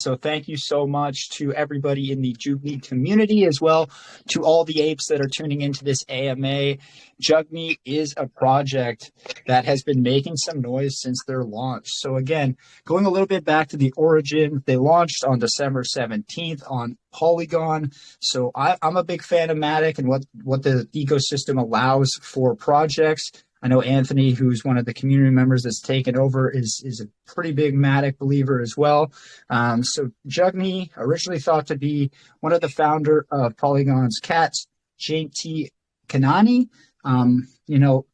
So thank you so much to everybody in the Jugni community, as well to all the apes that are tuning into this AMA. Jugni is a project that has been making some noise since their launch. So again, going a little bit back to the origin, they launched on December 17th on Polygon. So I'm a big fan of Matic and what the ecosystem allows for projects. I know Anthony, who's one of the community members that's taken over, is a pretty big Matic believer as well. So Jugni, originally thought to be one of the founder of Polygon's cats, JT Kanani.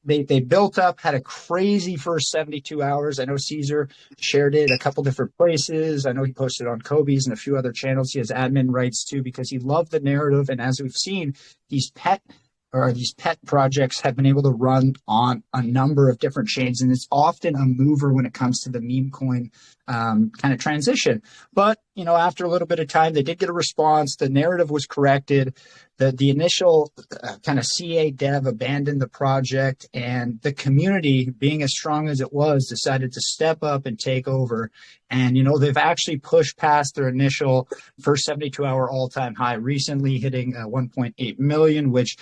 They built up, had a crazy first 72 hours. I know Caesar shared it a couple different places. I know he posted on Kobe's and a few other channels. He has admin rights too, because he loved the narrative. And as we've seen, these pet projects have been able to run on a number of different chains, and it's often a mover when it comes to the meme coin kind of transition. But, after a little bit of time, they did get a response. The narrative was corrected. The initial kind of CA dev abandoned the project, and the community, being as strong as it was, decided to step up and take over. And, they've actually pushed past their initial first 72-hour all-time high recently, hitting 1.8 million, which,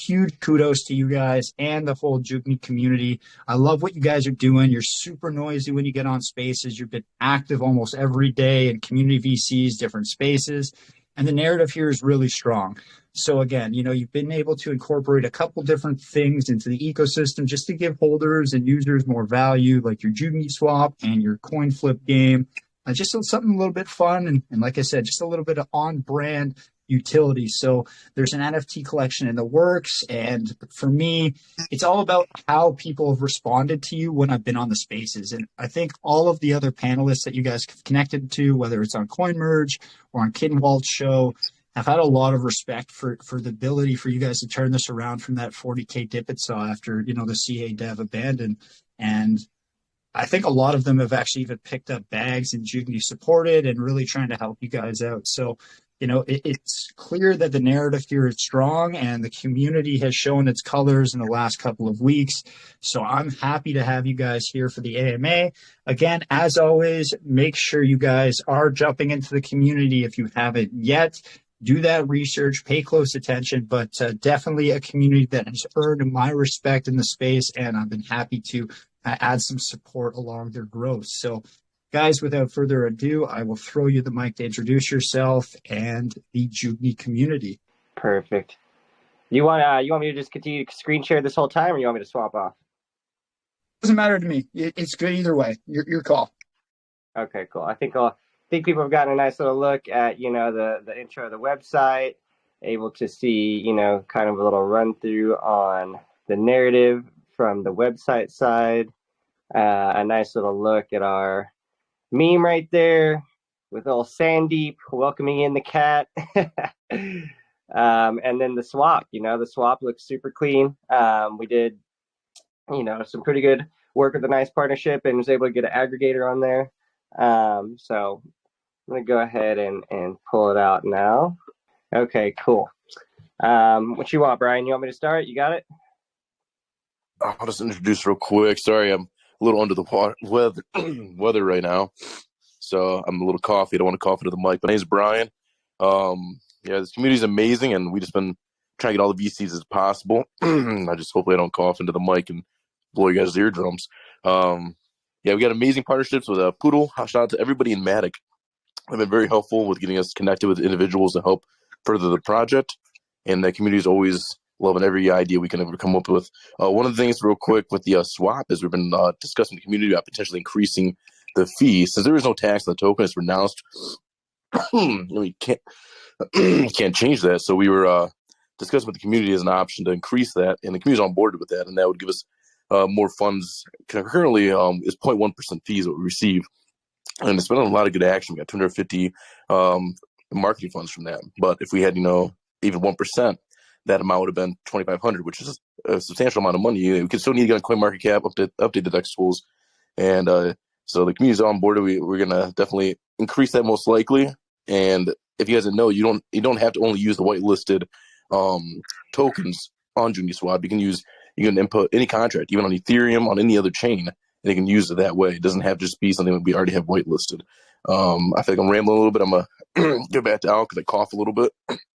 huge kudos to you guys and the whole Jugni community. I love what you guys are doing. You're super noisy when you get on spaces. You've been active almost every day in community VCs, different spaces. And the narrative here is really strong. So again, you've been able to incorporate a couple different things into the ecosystem just to give holders and users more value, like your Jugni swap and your coin flip game. Just something a little bit fun. And like I said, just a little bit of on-brand utility. So there's an NFT collection in the works. And for me, it's all about how people have responded to you when I've been on the spaces. And I think all of the other panelists that you guys have connected to, whether it's on CoinMerge or on Kidwald's show, have had a lot of respect for the ability for you guys to turn this around from that 40K dip it saw after, the CA dev abandoned. And I think a lot of them have actually even picked up bags and Jugni supported and really trying to help you guys out. So, it's clear that the narrative here is strong and the community has shown its colors in the last couple of weeks. So I'm happy to have you guys here for the AMA. Again, as always, make sure you guys are jumping into the community if you haven't yet. Do that research, pay close attention, but definitely a community that has earned my respect in the space, and I've been happy to add some support along their growth. So guys, without further ado, I will throw you the mic to introduce yourself and the Jugni community. Perfect. You want me to just continue to screen share this whole time, or you want me to swap off? Doesn't matter to me. It's good either way. Your call. Okay, cool. I think people have gotten a nice little look at the intro of the website, able to see kind of a little run through on the narrative from the website side, a nice little look at our meme right there with old Sandeep welcoming in the cat. And then the swap, the swap looks super clean. We did, some pretty good work with a nice partnership and was able to get an aggregator on there. So I'm going to go ahead and pull it out now. Okay, cool. What you want, Brian? You want me to start? You got it? I'll just introduce real quick. Sorry, I'm a little under the weather right now, so I'm a little coughy. I don't want to cough into the mic. My name's Brian. This community is amazing, and we just been trying to get all the VCs as possible. I just hopefully I don't cough into the mic and blow you guys' eardrums. We got amazing partnerships with Poodle. Shout out to everybody in Matic. They've been very helpful with getting us connected with individuals to help further the project, and the community is always loving every idea we can ever come up with. One of the things real quick with the swap is we've been discussing the community about potentially increasing the fee. Since there is no tax on the token, it's renounced. We can't change that. So we were discussing with the community as an option to increase that, and the community's on board with that, and that would give us more funds. Currently, is 0.1% fees that we receive, and it's been a lot of good action. We got 250 marketing funds from that. But if we had, even 1%, that amount would have been $2,500, which is a substantial amount of money. We could still need to get on CoinMarketCap, update the DEX tools, and so the community's on board. We're gonna definitely increase that most likely. And if you guys didn't know, you don't have to only use the whitelisted tokens on JugniSwap. You can input any contract, even on Ethereum, on any other chain, and you can use it that way. It doesn't have to just be something that we already have whitelisted. I think I'm rambling a little bit. I'm gonna get back to Al because I cough a little bit.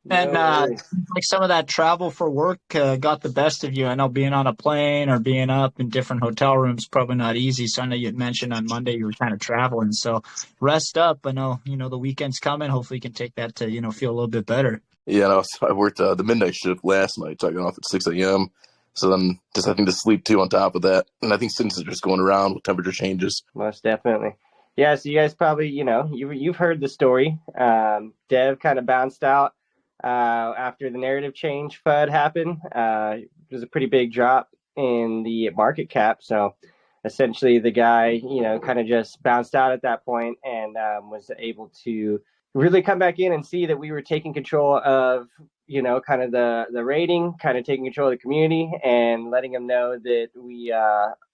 And like some of that travel for work got the best of you. I know being on a plane or being up in different hotel rooms probably not easy. So I know you had mentioned on Monday you were kind of traveling. So rest up. I know the weekend's coming. Hopefully you can take that to feel a little bit better. Yeah, no, so I worked the midnight shift last night, so I got off at 6 a.m. So then just having to sleep too on top of that. And I think since it's just going around with temperature changes. Most definitely. Yeah, so you guys probably, you've heard the story. Dev kind of bounced out after the narrative change FUD happened. It was a pretty big drop in the market cap. So essentially the guy, kind of just bounced out at that point and was able to really come back in and see that we were taking control of, kind of the rating, kind of taking control of the community and letting them know that we,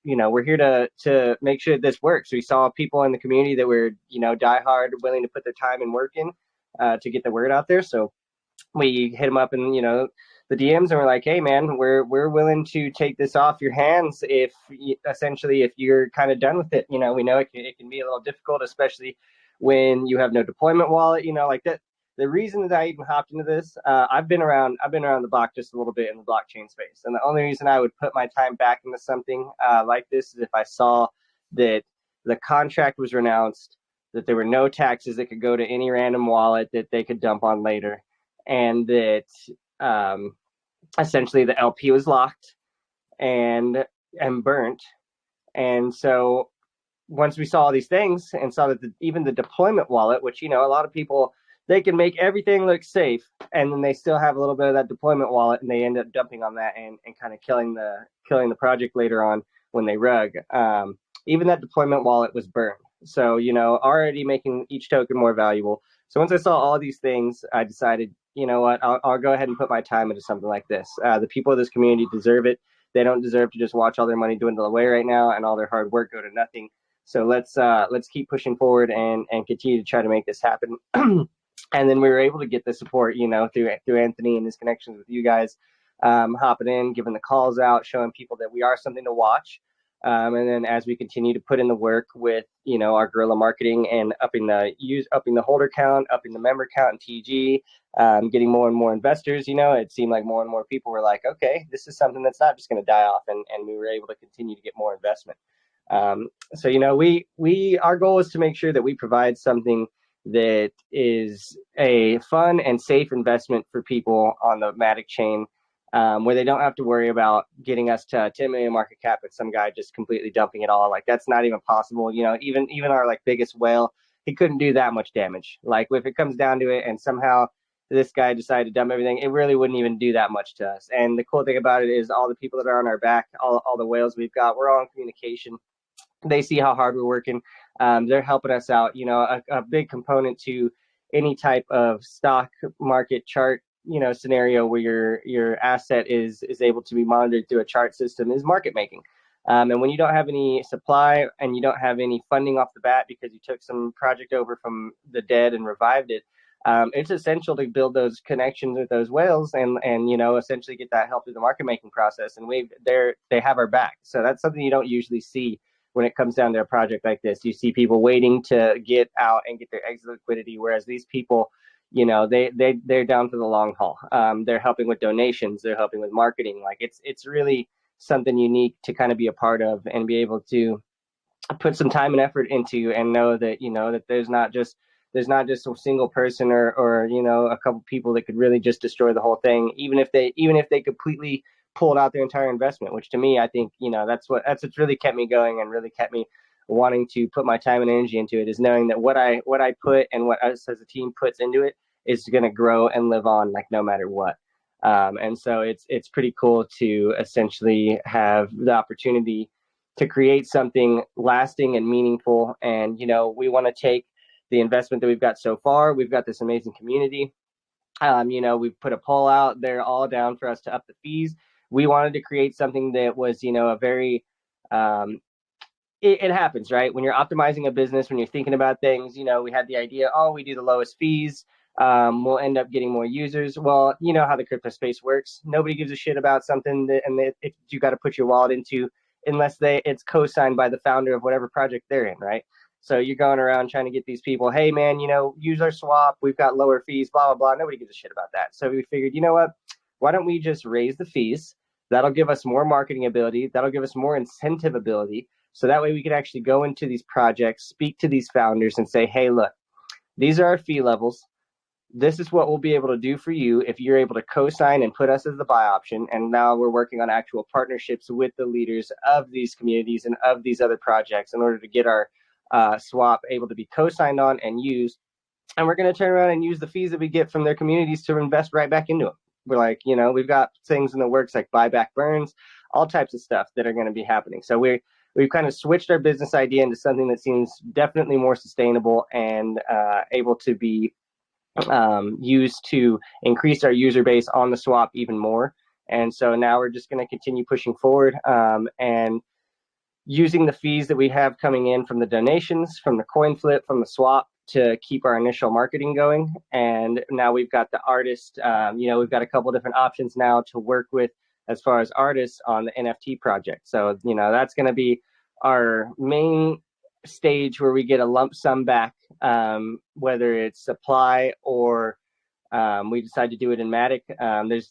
we're here to make sure that this works. We saw people in the community that were, diehard, willing to put their time and work in to get the word out there. So we hit them up in, the DMs and we're like, hey man, we're willing to take this off your hands if you're kind of done with it. We know it can be a little difficult, especially when you have no deployment wallet, like that. The reason that I even hopped into this, I've been around the block just a little bit in the blockchain space. And the only reason I would put my time back into something like this is if I saw that the contract was renounced, that there were no taxes that could go to any random wallet that they could dump on later, and that essentially the LP was locked and burnt. And so once we saw all these things and saw that even the deployment wallet, which, a lot of people, they can make everything look safe, and then they still have a little bit of that deployment wallet, and they end up dumping on that and kind of killing the project later on when they rug. Even that deployment wallet was burned. So, already making each token more valuable. So once I saw all these things, I decided, you know what, I'll go ahead and put my time into something like this. The people of this community deserve it. They don't deserve to just watch all their money dwindle away right now and all their hard work go to nothing. So let's keep pushing forward and continue to try to make this happen. And then we were able to get the support, through Anthony and his connections with you guys, hopping in, giving the calls out, showing people that we are something to watch. And then as we continue to put in the work with, our guerrilla marketing and upping the holder count, upping the member count in TG, getting more and more investors, it seemed like more and more people were like, okay, this is something that's not just going to die off. And we were able to continue to get more investment. So, our goal is to make sure that we provide something that is a fun and safe investment for people on the Matic chain, where they don't have to worry about getting us to 10 million market cap and some guy just completely dumping it all. Like, that's not even possible. Even our biggest whale, he couldn't do that much damage. Like, if it comes down to it and somehow this guy decided to dump everything, it really wouldn't even do that much to us. And the cool thing about it is all the people that are on our back, all the whales we've got, we're all in communication. They see how hard we're working. They're helping us out. A big component to any type of stock market chart, scenario where your asset is able to be monitored through a chart system is market making. And when you don't have any supply and you don't have any funding off the bat because you took some project over from the dead and revived it, it's essential to build those connections with those whales and essentially get that help through the market making process. And they have our back. So that's something you don't usually see when it comes down to a project like this. You see people waiting to get out and get their exit liquidity, whereas these people, they're down for the long haul. They're helping with donations, they're helping with marketing. Like, it's really something unique to kind of be a part of and be able to put some time and effort into, and know that that there's not just a single person or a couple people that could really just destroy the whole thing, even if they completely pulled out their entire investment. Which to me, I think that's what's really kept me going and really kept me wanting to put my time and energy into it, is knowing that what I put and what us as a team puts into it is going to grow and live on, like, no matter what. And so it's pretty cool to essentially have the opportunity to create something lasting and meaningful. And we want to take the investment that we've got so far. We've got this amazing community. We've put a poll out. They're all down for us to up the fees. We wanted to create something that was, a very, it happens, right? When you're optimizing a business, when you're thinking about things, we had the idea, we do the lowest fees. We'll end up getting more users. Well, you know how the crypto space works. Nobody gives a shit about something that you got to put your wallet into unless it's co-signed by the founder of whatever project they're in, right? So you're going around trying to get these people, hey man, use our swap. We've got lower fees, blah, blah, blah. Nobody gives a shit about that. So we figured, you know what? Why don't we just raise the fees? That'll give us more marketing ability. That'll give us more incentive ability. So that way we can actually go into these projects, speak to these founders and say, hey, look, these are our fee levels. This is what we'll be able to do for you if you're able to co-sign and put us as the buy option. And now we're working on actual partnerships with the leaders of these communities and of these other projects in order to get our swap able to be co-signed on and used. And we're going to turn around and use the fees that we get from their communities to invest right back into them. We're like, we've got things in the works like buyback burns, all types of stuff that are going to be happening. So we've kind of switched our business idea into something that seems definitely more sustainable and able to be used to increase our user base on the swap even more. And so now we're just going to continue pushing forward and using the fees that we have coming in from the donations, from the coin flip, from the swap to keep our initial marketing going. And now we've got the artist, we've got a couple different options now to work with as far as artists on the NFT project. So, that's going to be our main stage where we get a lump sum back, whether it's supply or we decide to do it in Matic.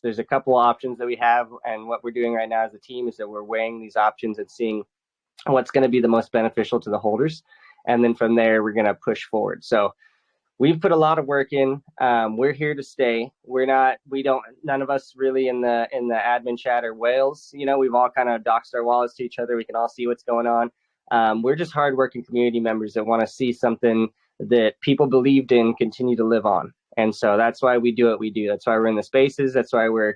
There's a couple options that we have, and what we're doing right now as a team is that we're weighing these options and seeing what's going to be the most beneficial to the holders, and then from there we're going to push forward. So we've put a lot of work in. We're here to stay. None of us really in the admin chat are whales. We've all kind of doxed our wallets to each other. We can all see what's going on. We're just hardworking community members that want to see something that people believed in continue to live on. And so that's why we do what we do. That's why we're in the spaces. That's why we're,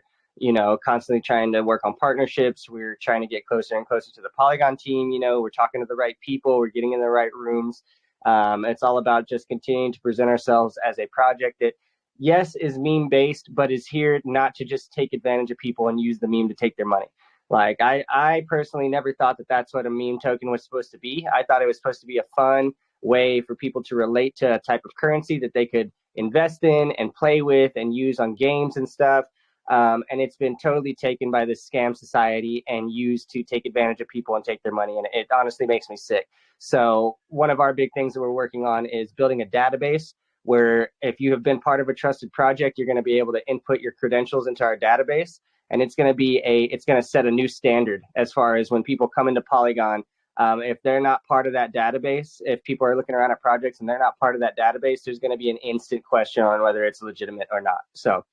constantly trying to work on partnerships. We're trying to get closer and closer to the Polygon team. We're talking to the right people. We're getting in the right rooms. It's all about just continuing to present ourselves as a project that, yes, is meme based, but is here not to just take advantage of people and use the meme to take their money. Like I personally never thought that that's what a meme token was supposed to be. I thought it was supposed to be a fun way for people to relate to a type of currency that they could invest in and play with and use on games and stuff. And it's been totally taken by this scam society and used to take advantage of people and take their money. And it honestly makes me sick. So one of our big things that we're working on is building a database where if you have been part of a trusted project, you're going to be able to input your credentials into our database. And it's going to set a new standard as far as when people come into Polygon. If they're not part of that database, if people are looking around at projects and they're not part of that database, there's going to be an instant question on whether it's legitimate or not. So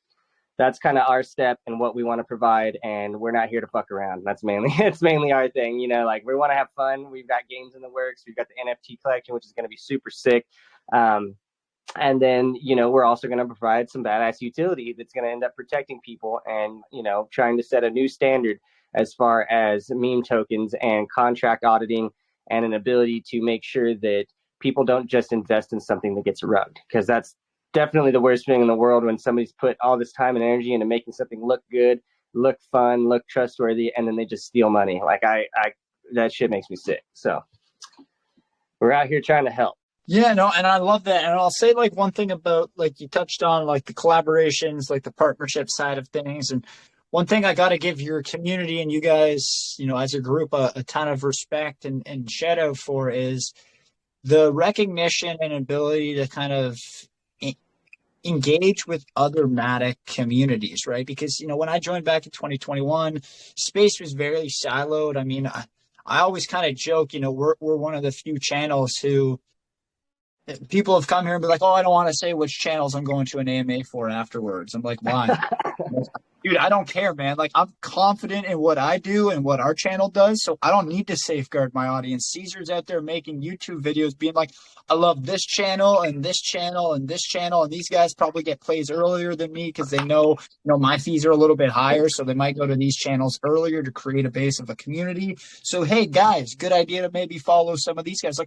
that's kind of our step and what we want to provide. And we're not here to fuck around. It's mainly our thing. We want to have fun. We've got games in the works. We've got the NFT collection, which is going to be super sick. And then, we're also going to provide some badass utility that's going to end up protecting people and, trying to set a new standard as far as meme tokens and contract auditing and an ability to make sure that people don't just invest in something that gets rugged, because that's definitely the worst thing in the world when somebody's put all this time and energy into making something look good, look fun, look trustworthy, and then they just steal money. Like that shit makes me sick. So we're out here trying to help. Yeah, no, and I love that. And I'll say one thing about you touched on the collaborations, the partnership side of things. And one thing I got to give your community and you guys, as a group, a ton of respect and shout out for is the recognition and ability to kind of engage with other Matic communities, right? Because, when I joined back in 2021, space was very siloed. I mean, I always kind of joke, we're one of the few channels who people have come here and be like, oh, I don't want to say which channels I'm going to an AMA for afterwards. I'm like, why? Dude, I don't care, man. I'm confident in what I do and what our channel does, so I don't need to safeguard my audience. Caesar's out there making YouTube videos being like, I love this channel and this channel and this channel, and these guys probably get plays earlier than me because they know, my fees are a little bit higher, so they might go to these channels earlier to create a base of a community. So, hey, guys, good idea to maybe follow some of these guys.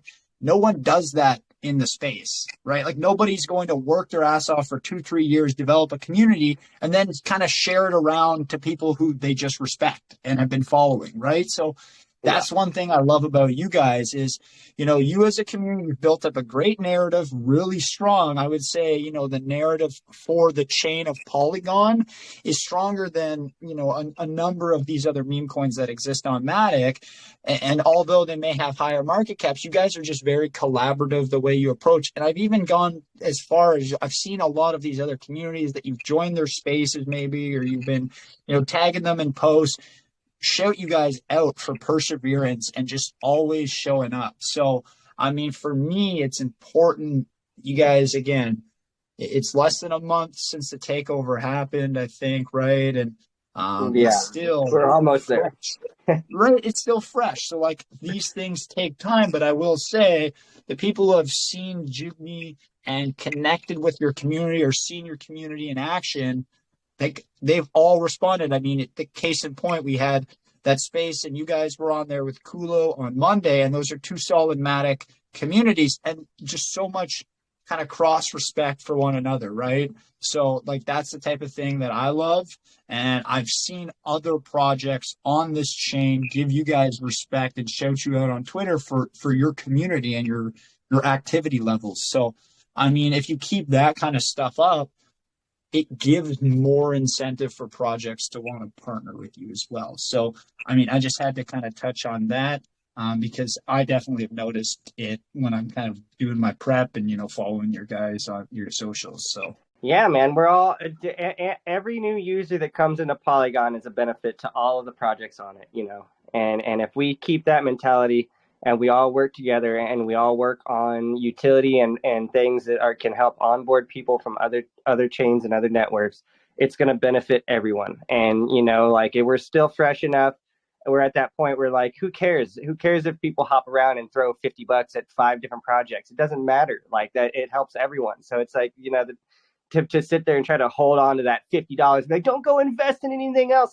No one does that in the space, right? Nobody's going to work their ass off for 2-3 years, develop a community, and then kind of share it around to people who they just respect and have been following, right? So that's one thing I love about you guys is, you as a community, you've built up a great narrative, really strong. I would say, the narrative for the chain of Polygon is stronger than, a number of these other meme coins that exist on Matic. And although they may have higher market caps, you guys are just very collaborative the way you approach. And I've even gone as far as I've seen a lot of these other communities that you've joined their spaces maybe, or you've been, tagging them in posts. Shout you guys out for perseverance and just always showing up. So, I mean, for me, it's important. You guys, again, it's less than a month since the takeover happened, I think, right? And it's still we're almost there. Right, it's still fresh. So, like, these things take time. But I will say, the people who have seen Jugni and connected with your community or seen your community in action, they've all responded. I mean, the case in point, we had that space and you guys were on there with Kulo on Monday, and those are two solid Matic communities and just so much kind of cross respect for one another, right? So like that's the type of thing that I love. And I've seen other projects on this chain give you guys respect and shout you out on Twitter for your community and your activity levels. So, I mean, if you keep that kind of stuff up, it gives more incentive for projects to want to partner with you as well. So, I mean, I just had to kind of touch on that because I definitely have noticed it when I'm kind of doing my prep and, following your guys on your socials. So, yeah, man, we're all, every new user that comes into Polygon is a benefit to all of the projects on it, and if we keep that mentality, and we all work together and we all work on utility and things that can help onboard people from other chains and other networks, it's going to benefit everyone. And, we're still fresh enough. We're at that point where who cares? Who cares if people hop around and throw $50 at 5 different projects? It doesn't matter. That it helps everyone. So it's to sit there and try to hold on to that $50, don't go invest in anything else.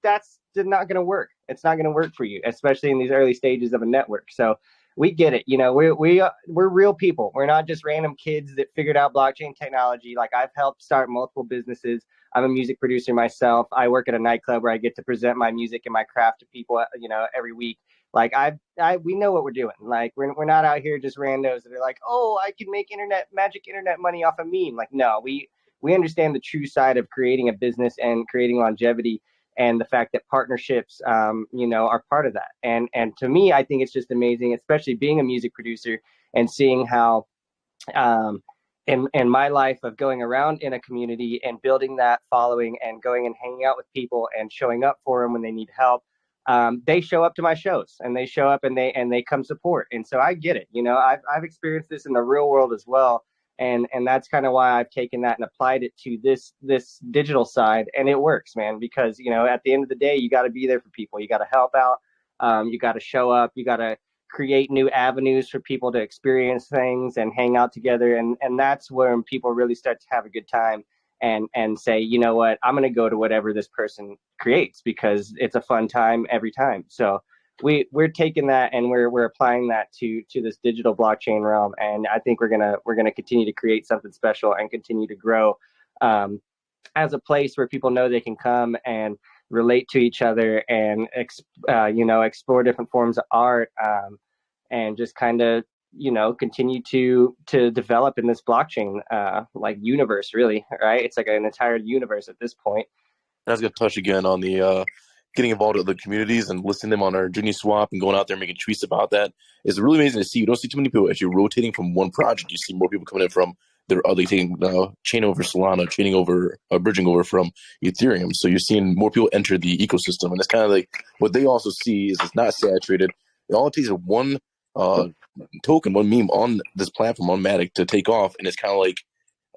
That's not going to work. It's not going to work for you, especially in these early stages of a network. So we get it. We're real people. We're not just random kids that figured out blockchain technology. I've helped start multiple businesses. I'm a music producer myself. I work at a nightclub where I get to present my music and my craft to people, every week. We know what we're doing. We're not out here just randos that are like, oh, I can make magic internet money off a meme. No, we understand the true side of creating a business and creating longevity, and the fact that partnerships, are part of that. And to me, I think it's just amazing, especially being a music producer and seeing how, in my life of going around in a community and building that following and going and hanging out with people and showing up for them when they need help. They show up to my shows and they show up and they come support. And so I get it. I've experienced this in the real world as well. And that's kind of why I've taken that and applied it to this digital side. And it works, man, because, at the end of the day, you got to be there for people. You got to help out. You got to show up. You got to create new avenues for people to experience things and hang out together. And that's when people really start to have a good time and say, you know what, I'm going to go to whatever this person creates because it's a fun time every time. So we're taking that and we're applying that to this digital blockchain realm. And I think we're gonna continue to create something special and continue to grow as a place where people know they can come and relate to each other and explore different forms of art and just kind of continue to develop in this blockchain universe, really, right? It's like an entire universe at this point. I was going to touch again on the getting involved with the communities and listening to them on our Jugni swap and going out there and making tweets about that. It's really amazing to see. You don't see too many people actually rotating from one project. You see more people coming in from their other taking chain over Solana, bridging over from Ethereum. So you're seeing more people enter the ecosystem, and it's kind of like what they also see is it's not saturated. It all takes one token, one meme on this platform on Matic to take off, and it's kind of like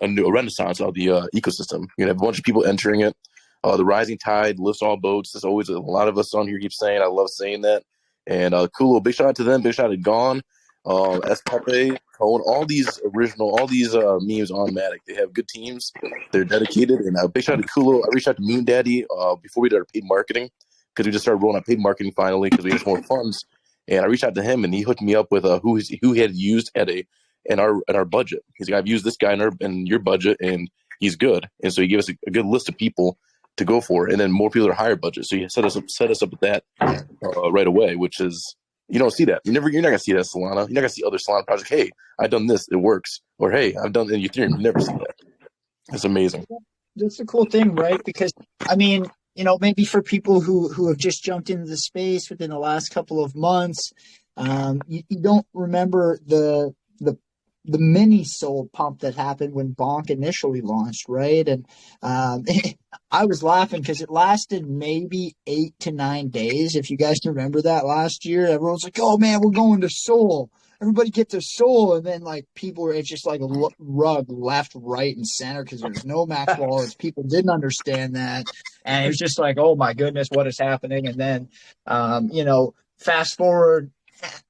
a renaissance of the ecosystem. You have a bunch of people entering it. The rising tide lifts all boats. There's always a lot of us on here keep saying. I love saying that. And cool. Big shout out to them. Big shout out to Gone, Escape, Cone, all these memes on Matic. They have good teams. They're dedicated. And big shout out to Kulo. I reached out to Moon Daddy before we did our paid marketing because we just started rolling out paid marketing finally because we had more funds. And I reached out to him and he hooked me up with who he had used in our budget. He's like, I've used this guy in your budget and he's good. And so he gave us a good list of people to go for, and then more people are higher budget. So you set us up with that right away, which is, you don't see that. You're not gonna see that Solana. You're not gonna see other Solana projects. Hey, I've done this, it works, or hey, I've done in Ethereum. You never see that. It's amazing. That's the cool thing, right? Because I mean, maybe for people who have just jumped into the space within the last couple of months, you don't remember the mini soul pump that happened when Bonk initially launched, right? And I was laughing because it lasted maybe 8 to 9 days. If you guys remember that last year, everyone's like, "Oh man, we're going to Soul. Everybody get to Soul." And then like people were, it's just like a rug left, right, and center because there's no max wallets. People didn't understand that, and it was just like, "Oh my goodness, what is happening?" And then, fast forward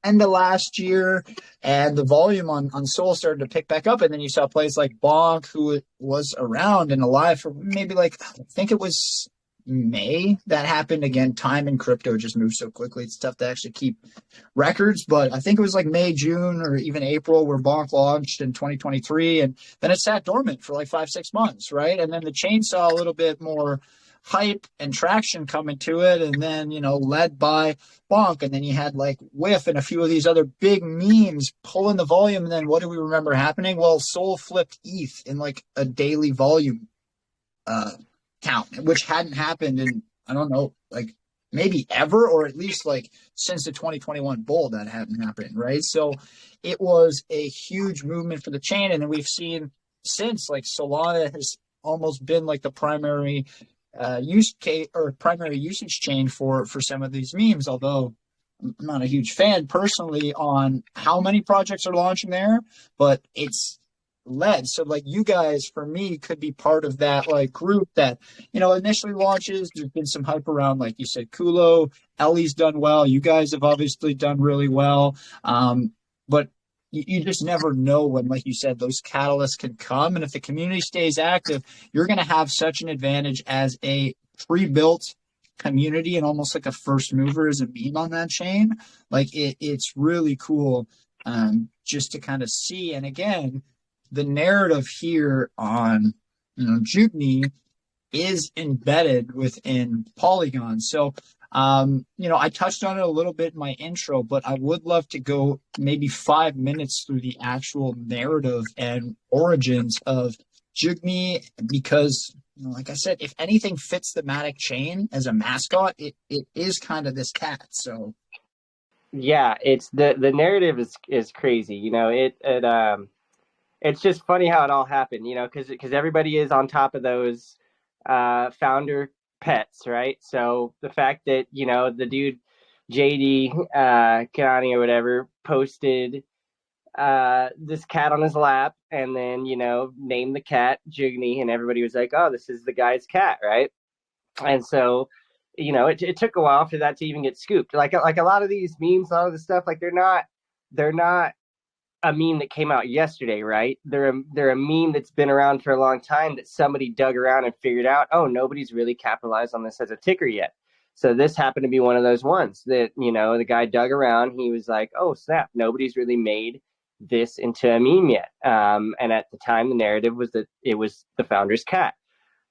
end of last year, and the volume on Soul started to pick back up, and then you saw plays like Bonk, who was around and alive for maybe like, I think it was May that happened. Again, time in crypto just moves so quickly, it's tough to actually keep records, but I think it was like May, June, or even April where Bonk launched in 2023, and then it sat dormant for like 5-6 months, right? And then the chain saw a little bit more hype and traction coming to it, and then led by Bonk, and then you had like Whiff and a few of these other big memes pulling the volume, and then what do we remember happening? Well, Soul flipped ETH in like a daily volume count, which hadn't happened in, I don't know, like maybe ever, or at least like since the 2021 bull that hadn't happened, right? So it was a huge movement for the chain, and then we've seen since, like, Solana has almost been like the primary use case or primary usage chain for some of these memes, although I'm not a huge fan personally on how many projects are launching there, but it's led. So like you guys, for me, could be part of that like group that, initially launches. There's been some hype around, like you said, Kulo, Ellie's done well. You guys have obviously done really well. But you just never know when, like you said, those catalysts can come. And if the community stays active, you're going to have such an advantage as a pre-built community and almost like a first mover as a meme on that chain. Like it's really cool just to kind of see. And again, the narrative here on, Jugni is embedded within Polygon. So, I touched on it a little bit in my intro, but I would love to go maybe 5 minutes through the actual narrative and origins of Jugni, because, like I said, if anything fits the Matic chain as a mascot, it is kind of this cat. So, yeah, it's the narrative is crazy. It's just funny how it all happened. Because everybody is on top of those founder pets, right? So the fact that the dude JD Kanani or whatever posted this cat on his lap, and then named the cat Jugni, and everybody was like, "Oh, this is the guy's cat," right? And so it took a while for that to even get scooped. Like a lot of these memes, a lot of the stuff, like they're not a meme that came out yesterday, right? They're a meme that's been around for a long time that somebody dug around and figured out, oh, nobody's really capitalized on this as a ticker yet. So this happened to be one of those ones that, the guy dug around. He was like, oh, snap, nobody's really made this into a meme yet. And at the time, the narrative was that it was the founder's cat.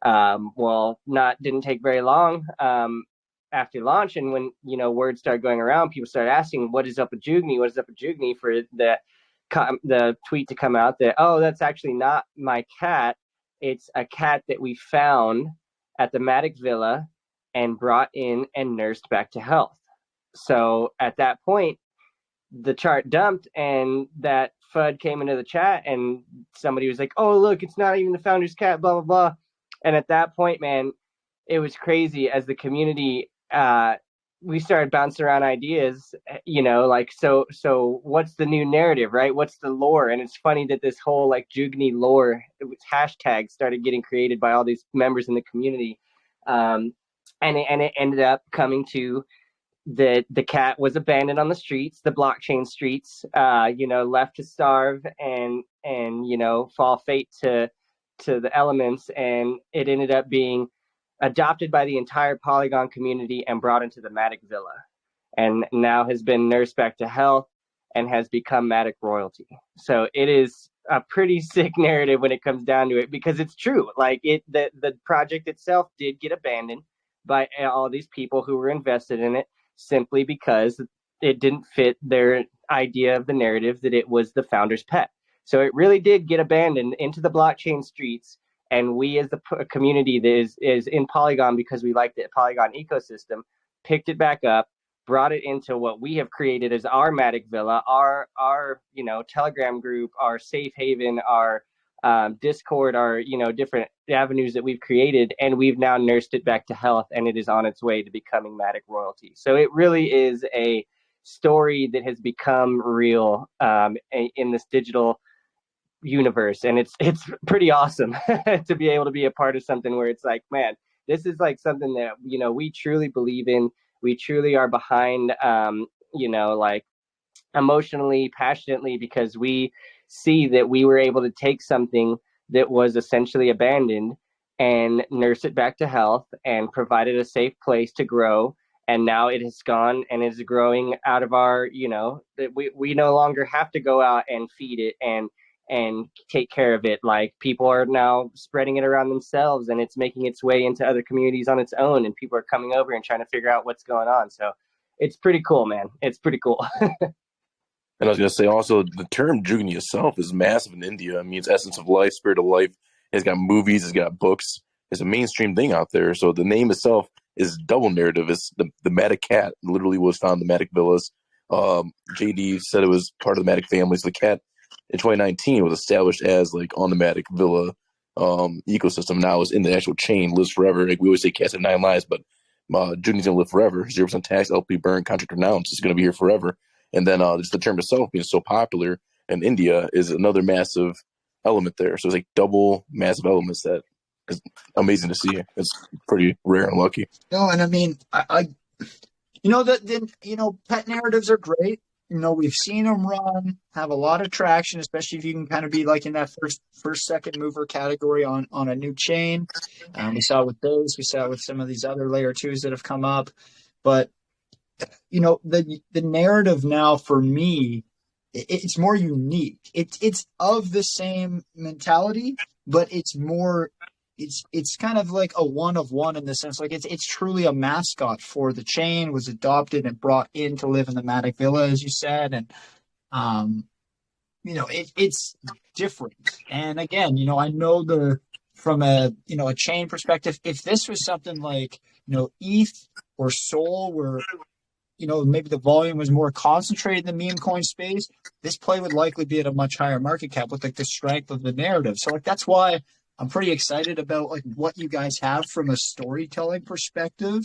Didn't take very long after launch. And when, word started going around, people started asking, what is up with Jugni? What is up with Jugni? For the tweet to come out that, oh, that's actually not my cat. It's a cat that we found at the Matic Villa and brought in and nursed back to health. So at that point, the chart dumped, and that FUD came into the chat, and somebody was like, oh, look, it's not even the founder's cat, blah, blah, blah. And at that point, man, it was crazy as the community, we started bouncing around ideas, so what's the new narrative, right? What's the lore? And it's funny that this whole like Jugni lore hashtag started getting created by all these members in the community. And it ended up coming to the cat was abandoned on the streets, the blockchain streets, left to starve and fall fate to the elements. And it ended up being adopted by the entire Polygon community and brought into the Matic Villa, and now has been nursed back to health and has become Matic royalty. So it is a pretty sick narrative when it comes down to it, because it's true. Like the project itself did get abandoned by all these people who were invested in it simply because it didn't fit their idea of the narrative that it was the founder's pet. So it really did get abandoned into the blockchain streets. And we, as the community that is in Polygon, because we like the Polygon ecosystem, picked it back up, brought it into what we have created as our Matic Villa, our Telegram group, our safe haven, our Discord, our different avenues that we've created, and we've now nursed it back to health, and it is on its way to becoming Matic royalty. So it really is a story that has become real in this digital universe, and it's pretty awesome to be able to be a part of something where it's like, man, this is like something that we truly believe in. We truly are behind, like emotionally, passionately, because we see that we were able to take something that was essentially abandoned and nurse it back to health and provided a safe place to grow. And now it has gone and is growing out of our, that we no longer have to go out and feed it and take care of it. Like, people are now spreading it around themselves, and it's making its way into other communities on its own, and people are coming over and trying to figure out what's going on. So it's pretty cool, man. It's pretty cool. And I was going to say also, the term Jugni itself is massive in India. I mean, it's essence of life, spirit of life. It's got movies, it's got books. It's a mainstream thing out there. So the name itself is double narrative. It's the Matic cat literally was found in the Matic Villas. JD said it was part of the Matic family. So the cat in 2019 was established as like on the Matic Villa ecosystem. Now it's in the actual chain, lives forever. Like we always say, cats have 9 lives, but Jugni's gonna live forever. 0% tax, LP burn, contract renounced. It's gonna be here forever. And then just the term itself being so popular in India is another massive element there. So it's like double massive elements that is amazing to see. It's pretty rare and lucky. No, and I mean, pet narratives are great. We've seen them run, have a lot of traction, especially if you can kind of be like in that first, second mover category on a new chain. We saw it with those. We saw it with some of these other layer 2s that have come up. But, the narrative now for me, it's more unique. It's of the same mentality, but it's more, it's kind of like a one of one in the sense, like it's truly a mascot for the chain, was adopted and brought in to live in the Matic Villa, as you said. And, it's different. And again, I know from a chain perspective, if this was something like, ETH or Sol, where, maybe the volume was more concentrated in the meme coin space, this play would likely be at a much higher market cap with like the strength of the narrative. So like, that's why I'm pretty excited about like what you guys have from a storytelling perspective,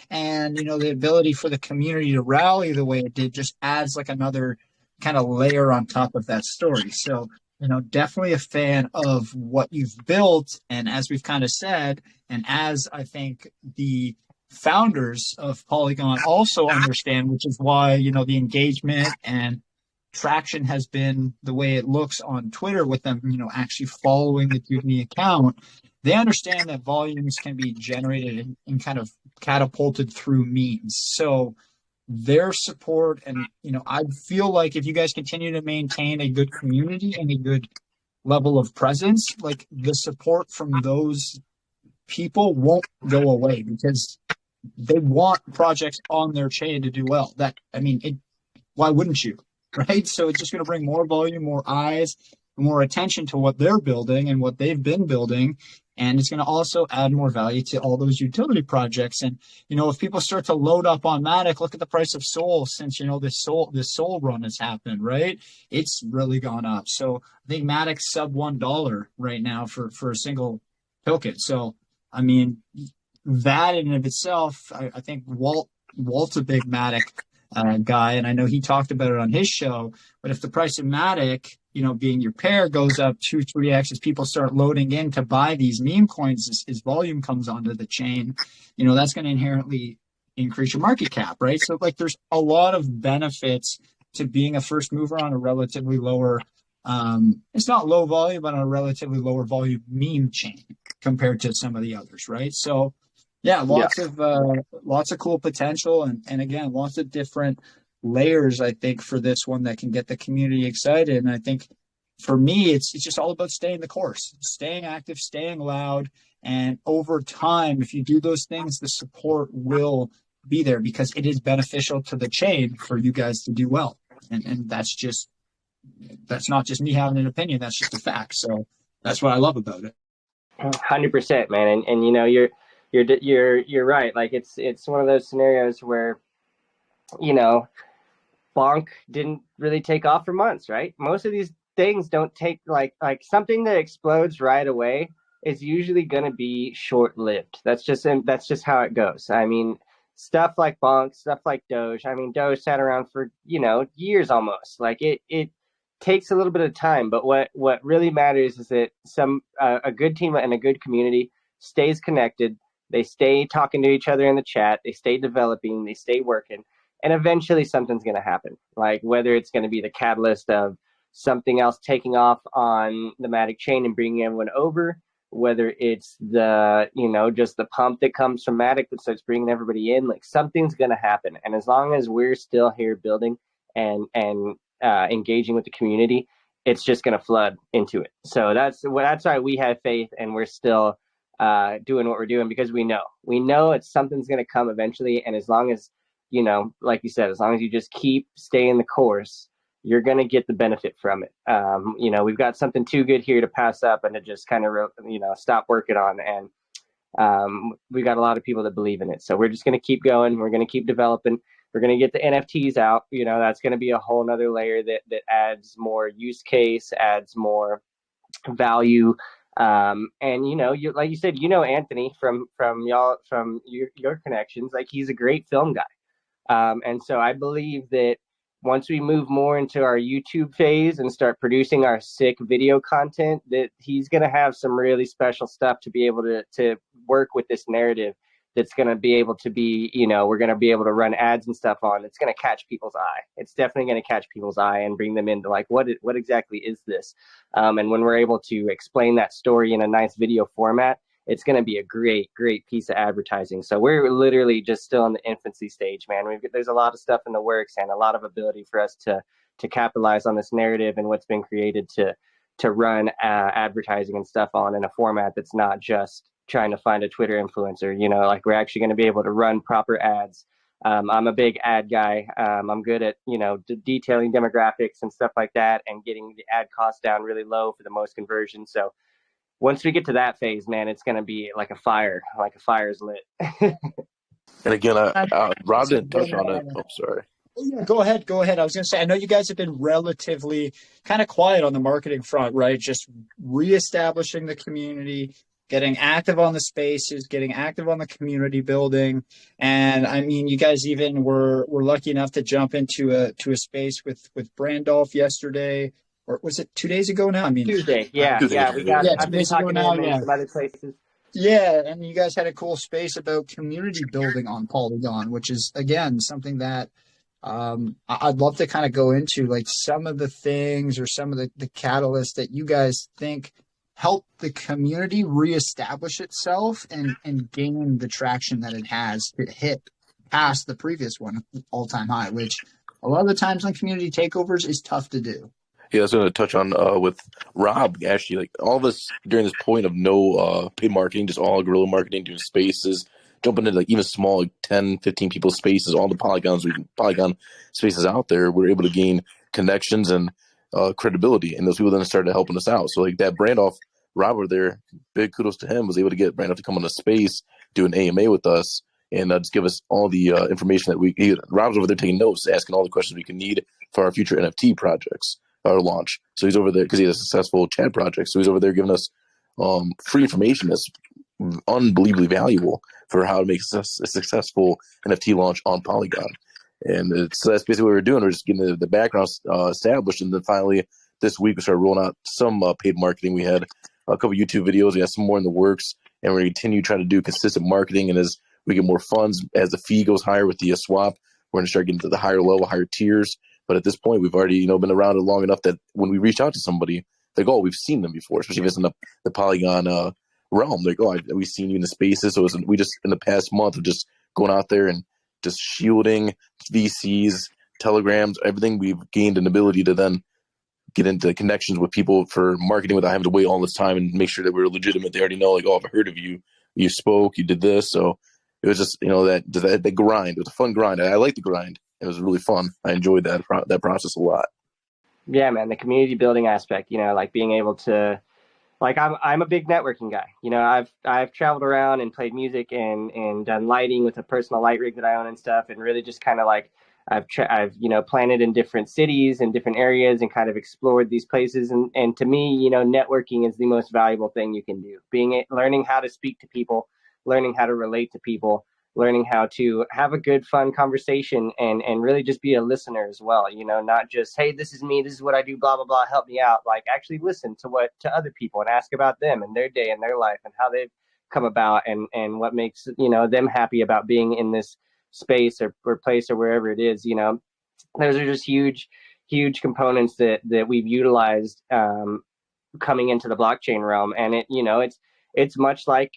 and the ability for the community to rally the way it did just adds like another kind of layer on top of that story. So definitely a fan of what you've built, and as we've kind of said, and as I think the founders of Polygon also understand, which is why the engagement and traction has been the way it looks on Twitter with them, actually following the Jugni account. They understand that volumes can be generated and kind of catapulted through memes. So their support, and I feel like if you guys continue to maintain a good community and a good level of presence, like the support from those people won't go away, because they want projects on their chain to do well. Why wouldn't you? Right? So it's just going to bring more volume, more eyes, more attention to what they're building and what they've been building. And it's going to also add more value to all those utility projects. And, if people start to load up on Matic, look at the price of Sol since, this Sol run has happened, right? It's really gone up. So I think Matic's sub $1 right now for a single token. So, I mean, that in and of itself, I think Walt's a big Matic guy, and I know he talked about it on his show. But if the price of Matic, being your pair, goes up 2-3x as people start loading in to buy these meme coins, as volume comes onto the chain, that's going to inherently increase your market cap, right? So like, there's a lot of benefits to being a first mover on a relatively lower, it's not low volume, but on a relatively lower volume meme chain compared to some of the others, right? So yeah, lots of cool potential, and again, lots of different layers, I think, for this one that can get the community excited. And I think for me, it's just all about staying the course, staying active, staying loud. And over time, if you do those things, the support will be there because it is beneficial to the chain for you guys to do well. And that's not just me having an opinion. That's just a fact. So that's what I love about it. 100%, man. And you know, you're right. Like it's one of those scenarios where, you know, Bonk didn't really take off for months, right? Most of these things don't take like something that explodes right away is usually going to be short-lived. That's just how it goes. I mean, stuff like Bonk, stuff like Doge. I mean, Doge sat around for, you know, years almost. Like it takes a little bit of time, but what really matters is that a good team and a good community stays connected. They stay talking to each other in the chat. They stay developing. They stay working, and eventually something's going to happen. Like whether it's going to be the catalyst of something else taking off on the Matic chain and bringing everyone over, whether it's the, you know, just the pump that comes from Matic that starts bringing everybody in, like something's going to happen. And as long as we're still here building and engaging with the community, it's just going to flood into it. So that's why we have faith, and we're still doing what we're doing, because we know it's something's going to come eventually. And as long as, you know, like you said, as long as you just keep staying the course, you're going to get the benefit from it. You know, we've got something too good here to pass up and to just kind of, you know, stop working on. And we got a lot of people that believe in it. So we're just going to keep going. We're going to keep developing. We're going to get the NFTs out. You know, that's going to be a whole nother layer that adds more use case, adds more value. And, you know, like you said, you know, Anthony from your connections, like he's a great film guy. And so I believe that once we move more into our YouTube phase and start producing our sick video content, that he's going to have some really special stuff to be able to work with this narrative that's going to be able to be, you know, we're going to be able to run ads and stuff on. It's going to catch people's eye. It's definitely going to catch people's eye and bring them into like, what exactly is this? And when we're able to explain that story in a nice video format, it's going to be a great piece of advertising. So we're literally just still in the infancy stage, man. There's a lot of stuff in the works and a lot of ability for us to capitalize on this narrative and what's been created to run advertising and stuff on in a format that's not just trying to find a Twitter influencer. You know, like we're actually going to be able to run proper ads. I'm a big ad guy. I'm good at, you know, detailing demographics and stuff like that and getting the ad cost down really low for the most conversion. So once we get to that phase, man, it's going to be like a fire's lit. And again, Rob didn't touch on it. Oh, sorry. Oh, yeah, go ahead. I was going to say, I know you guys have been relatively kind of quiet on the marketing front, right? Just reestablishing the community, getting active on the spaces, getting active on the community building. And I mean, you guys even were lucky enough to jump into a space with Brandolph yesterday. Or was it 2 days ago now? I mean, Tuesday. Yeah. We got I've been talking to him in some other places. Yeah, and you guys had a cool space about community building on Polygon, which is, again, something that I'd love to kind of go into, like some of the things or some of the catalysts that you guys think help the community reestablish itself and gain the traction that it has to hit past the previous one, all-time high, which a lot of the times on community takeovers is tough to do. Yeah, I was going to touch on with Rob, actually, like all of us during this point of no paid marketing, just all guerrilla marketing, doing spaces, jumping into like even small, like 10, 15 people spaces, all the Polygon spaces out there, we're able to gain connections and credibility. And those people then started helping us out. So like that Brandolph, Rob over there, big kudos to him, was able to get Brandolph to come on a space, do an AMA with us, and just give us all the information that Rob's over there taking notes, asking all the questions we can need for our future NFT projects. Our launch. So he's over there because he has a successful chat project. So he's over there giving us free information that's unbelievably valuable for how to make a successful NFT launch on Polygon. And so that's basically what we're doing. We're just getting the background established. And then finally this week we started rolling out some paid marketing. We had a couple YouTube videos. We have some more in the works. And we're going to continue trying to do consistent marketing. And as we get more funds, as the fee goes higher with the swap, we're going to start getting to the higher level, higher tiers. But at this point, we've already, been around it long enough that when we reach out to somebody, they go, "Oh, we've seen them before," especially if it's in the Polygon realm. They go, "We've seen you in the spaces." So we just, in the past month, of just going out there and just shielding VCs, telegrams, everything, we've gained an ability to then get into connections with people for marketing without having to wait all this time and make sure that we're legitimate. They already know, like, oh, I've heard of you. You spoke, you did this. So it was just, that grind. It was a fun grind. I like the grind. It was really fun. I enjoyed that process a lot. Yeah, man, the community building aspect, like being able to, like, I'm a big networking guy. I've traveled around and played music and done lighting with a personal light rig that I own and stuff, and really just kind of like I've planted in different cities and different areas and kind of explored these places. And to me, networking is the most valuable thing you can do. Learning how to speak to people, learning how to relate to people, learning how to have a good, fun conversation and really just be a listener as well. Not just, hey, this is me, this is what I do, blah, blah, blah, help me out. Like, actually listen to other people and ask about them and their day and their life and how they've come about and what makes, them happy about being in this space or place or wherever it is. Those are just huge components that we've utilized coming into the blockchain realm. And it's much like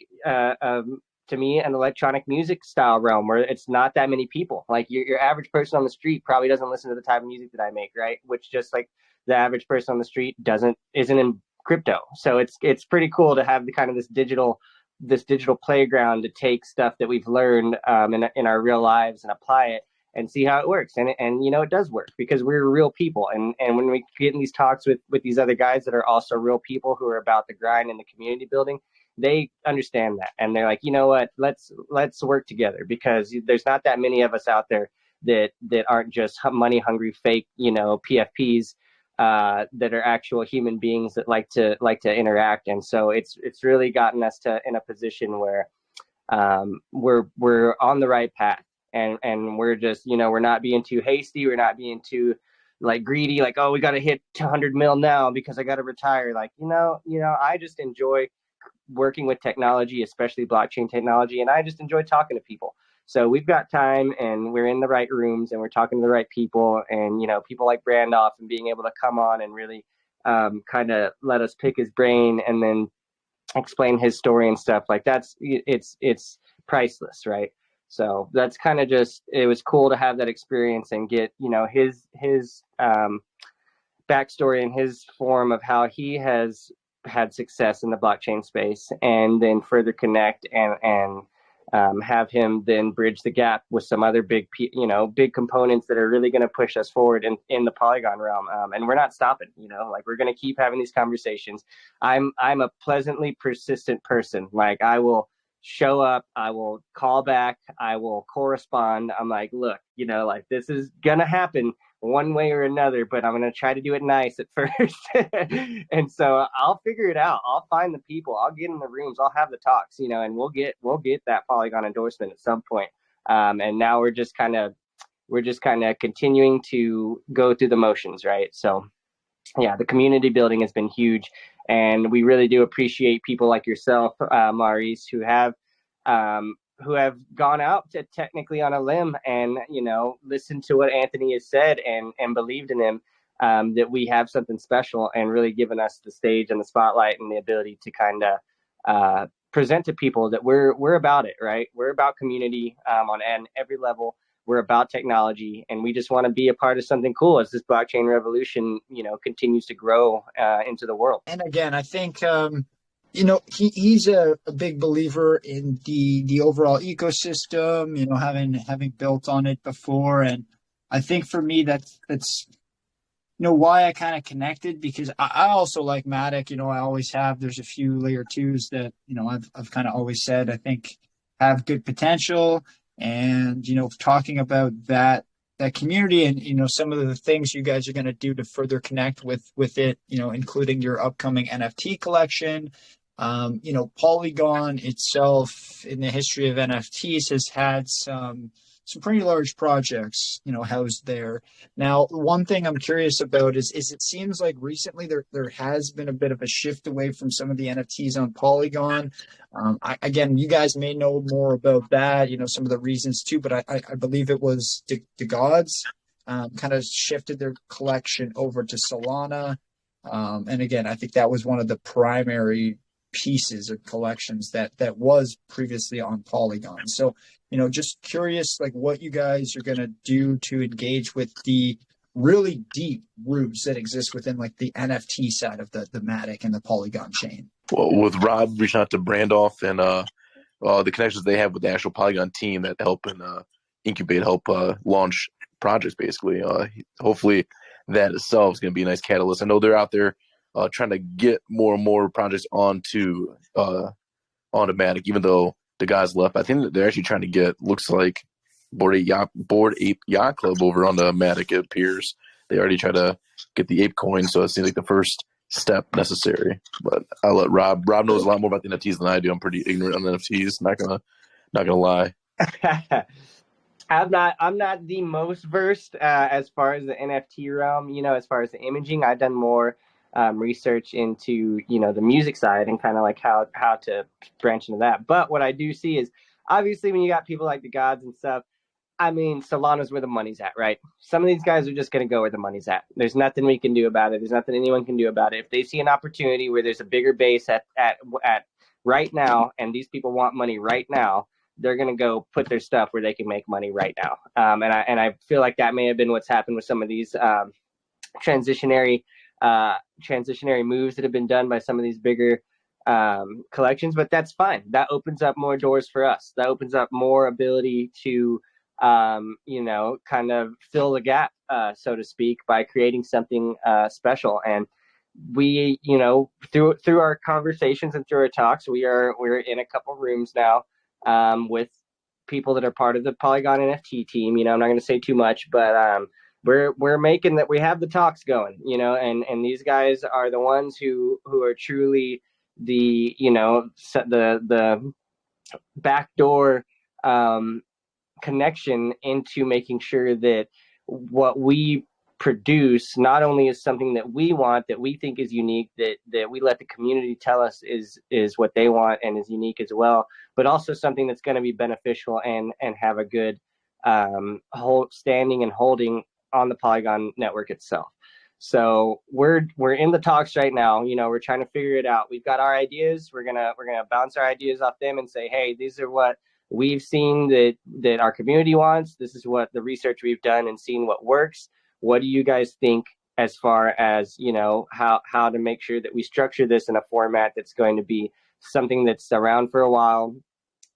to me, an electronic music style realm where it's not that many people. Like your average person on the street probably doesn't listen to the type of music that I make, right? Which, just like the average person on the street isn't in crypto. So it's pretty cool to have the kind of this digital playground to take stuff that we've learned in our real lives and apply it and see how it works. And it does work because we're real people. And when we get in these talks with these other guys that are also real people who are about the grind and the community building, they understand that. And they're like, you know what, let's work together, because there's not that many of us out there that aren't just money hungry, fake, PFPs that are actual human beings that like to interact. And so it's really gotten us in a position where we're on the right path, and we're just, we're not being too hasty. We're not being too like greedy, like, oh, we got to hit 200 mil now because I got to retire. Like, I just enjoy working with technology, especially blockchain technology, and I just enjoy talking to people. So we've got time, and we're in the right rooms, and we're talking to the right people, and people like Brandoff, and being able to come on and really kind of let us pick his brain and then explain his story and stuff. Like, it's priceless, right? So that's kind of just, it was cool to have that experience and get his backstory and his form of how he has had success in the blockchain space, and then further connect and have him then bridge the gap with some other big components that are really going to push us forward in the Polygon realm. And we're not stopping, like, we're going to keep having these conversations. I'm a pleasantly persistent person. Like, I will show up, I will call back, I will correspond. I'm like, look, like, this is going to happen one way or another, but I'm going to try to do it nice at first. And so I'll figure it out. I'll find the people, I'll get in the rooms, I'll have the talks, and we'll get that Polygon endorsement at some point. And now we're just kind of continuing to go through the motions, right? So yeah, the community building has been huge, and we really do appreciate people like yourself, Maurice, who have gone out to technically on a limb and listened to what Anthony has said and believed in him, that we have something special, and really given us the stage and the spotlight and the ability to kind of present to people that we're about it, right? We're about community on every level. We're about technology, and we just want to be a part of something cool as this blockchain revolution continues to grow into the world. And again, I think he's a big believer in the overall ecosystem, having built on it before. And I think for me, that's why I kind of connected, because I also like Matic. I always have. There's a few layer twos that, I've kind of always said I think have good potential. And, talking about that community and, some of the things you guys are going to do to further connect with it, including your upcoming NFT collection. Polygon itself in the history of NFTs has had some pretty large projects, housed there. Now, one thing I'm curious about is it seems like recently there has been a bit of a shift away from some of the NFTs on Polygon. Again, you guys may know more about that, some of the reasons too, but I believe it was the gods kind of shifted their collection over to Solana. And again, I think that was one of the primary pieces or collections that was previously on Polygon. So, just curious, like, what you guys are going to do to engage with the really deep roots that exist within like the NFT side of the Matic and the Polygon chain. Well, with Rob reaching out to Brandoff and the connections they have with the actual Polygon team that help and incubate, help launch projects, basically. Hopefully that itself is going to be a nice catalyst. I know they're out there trying to get more and more projects onto Matic, even though the guys left. I think that they're actually trying to get, looks like, Bored Ape Yacht Club over on the Matic. It appears they already tried to get the ape coin, so it seems like the first step necessary. But I'll let Rob knows a lot more about the NFTs than I do. I'm pretty ignorant on the NFTs. Not gonna lie. I'm not the most versed as far as the NFT realm. As far as the imaging, I've done more research into the music side and kind of like how to branch into that. But what I do see is, obviously, when you got people like the gods and stuff, I mean, Solana's where the money's at, right? Some of these guys are just going to go where the money's at. There's nothing we can do about it. There's nothing anyone can do about it. If they see an opportunity where there's a bigger base at right now, and these people want money right now, they're going to go put their stuff where they can make money right now. And I feel like that may have been what's happened with some of these transitionary moves that have been done by some of these bigger collections, but that's fine. That opens up more doors for us. That opens up more ability to kind of fill the gap, so to speak, by creating something special. And we, through our conversations and through our talks, we're in a couple rooms now with people that are part of the Polygon NFT team. I'm not going to say too much, but we're making that. We have the talks going, and these guys are the ones who are truly the the backdoor connection into making sure that what we produce not only is something that we want, that we think is unique, that we let the community tell us is what they want and is unique as well, but also something that's going to be beneficial and have a good standing and holding on the Polygon network itself. So we're in the talks right now. We're trying to figure it out. We've got our ideas. We're gonna bounce our ideas off them and say, hey, these are what we've seen that our community wants. This is what the research we've done and seen what works. What do you guys think as far as how to make sure that we structure this in a format that's going to be something that's around for a while,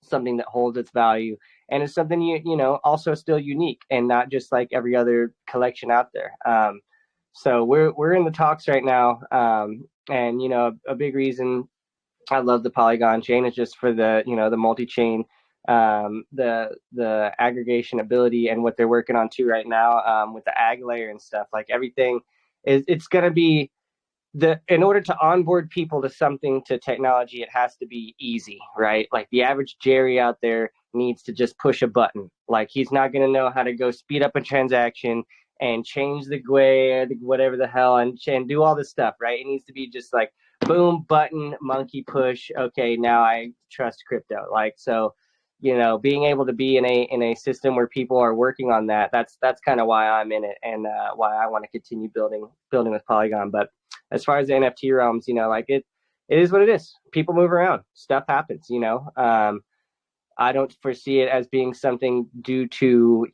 something that holds its value, and is something also still unique and not just like every other collection out there. So we're in the talks right now, and a big reason I love the Polygon chain is just for the the multi-chain, the aggregation ability, and what they're working on too right now with the ag layer and stuff. Like everything it's going to be in order to onboard people to technology, it has to be easy, right? Like the average Jerry out there needs to just push a button. Like he's not going to know how to go speed up a transaction and change the GUI, whatever the hell, and do all this stuff, right? It needs to be just like, boom, button, monkey push. Okay, now I trust crypto. Like, so, being able to be in a system where people are working on that's kind of why I'm in it, and why I want to continue building with Polygon. But as far as the NFT realms, like it is what it is. People move around, stuff happens. I don't foresee it as being something due to,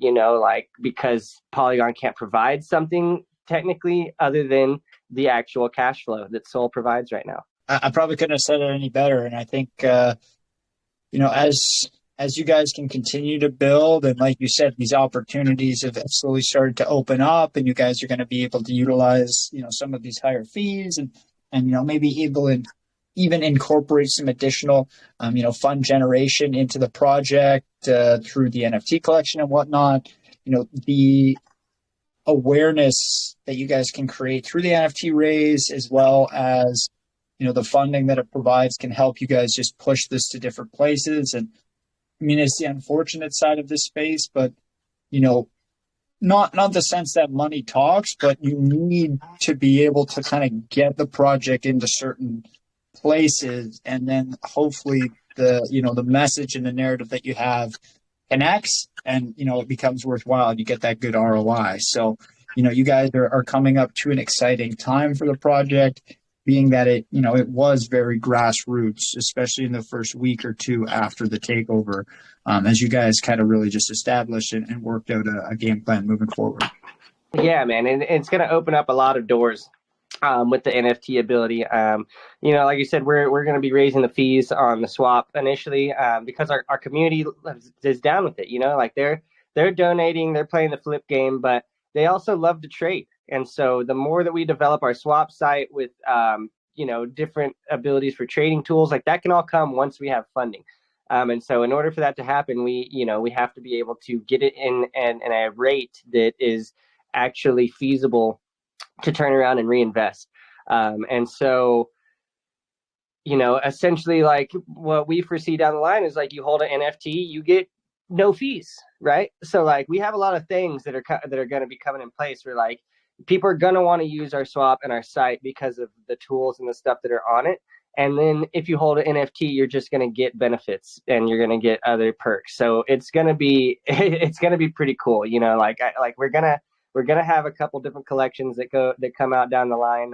because Polygon can't provide something technically other than the actual cash flow that Sol provides right now. I probably couldn't have said it any better. And I think, as you guys can continue to build, and like you said, these opportunities have slowly started to open up, and you guys are going to be able to utilize, some of these higher fees and maybe able to even incorporate some additional, fund generation into the project through the NFT collection and whatnot. The awareness that you guys can create through the NFT raise, as well as, the funding that it provides, can help you guys just push this to different places. And I mean, it's the unfortunate side of this space, but, not the sense that money talks, but you need to be able to kind of get the project into certain places, and then hopefully the message and the narrative that you have connects, and it becomes worthwhile, and you get that good ROI. So you guys are coming up to an exciting time for the project, being that it was very grassroots, especially in the first week or two after the takeover, as you guys kind of really just established and worked out a game plan moving forward. Yeah, man, and it's going to open up a lot of doors with the NFT ability. Like you said, we're going to be raising the fees on the swap initially because our community is down with it. Like they're donating, they're playing the flip game, but they also love to trade. And so the more that we develop our swap site with different abilities for trading tools, like that can all come once we have funding. And so in order for that to happen, we have to be able to get it in a rate that is actually feasible to turn around and reinvest. And so, essentially, like what we foresee down the line is like you hold an NFT, you get no fees, right? So like we have a lot of things that are going to be coming in place where like people are going to want to use our swap and our site because of the tools and the stuff that are on it. And then if you hold an NFT, you're just going to get benefits and you're going to get other perks. So it's going to be pretty cool. We're going to have a couple different collections that come out down the line.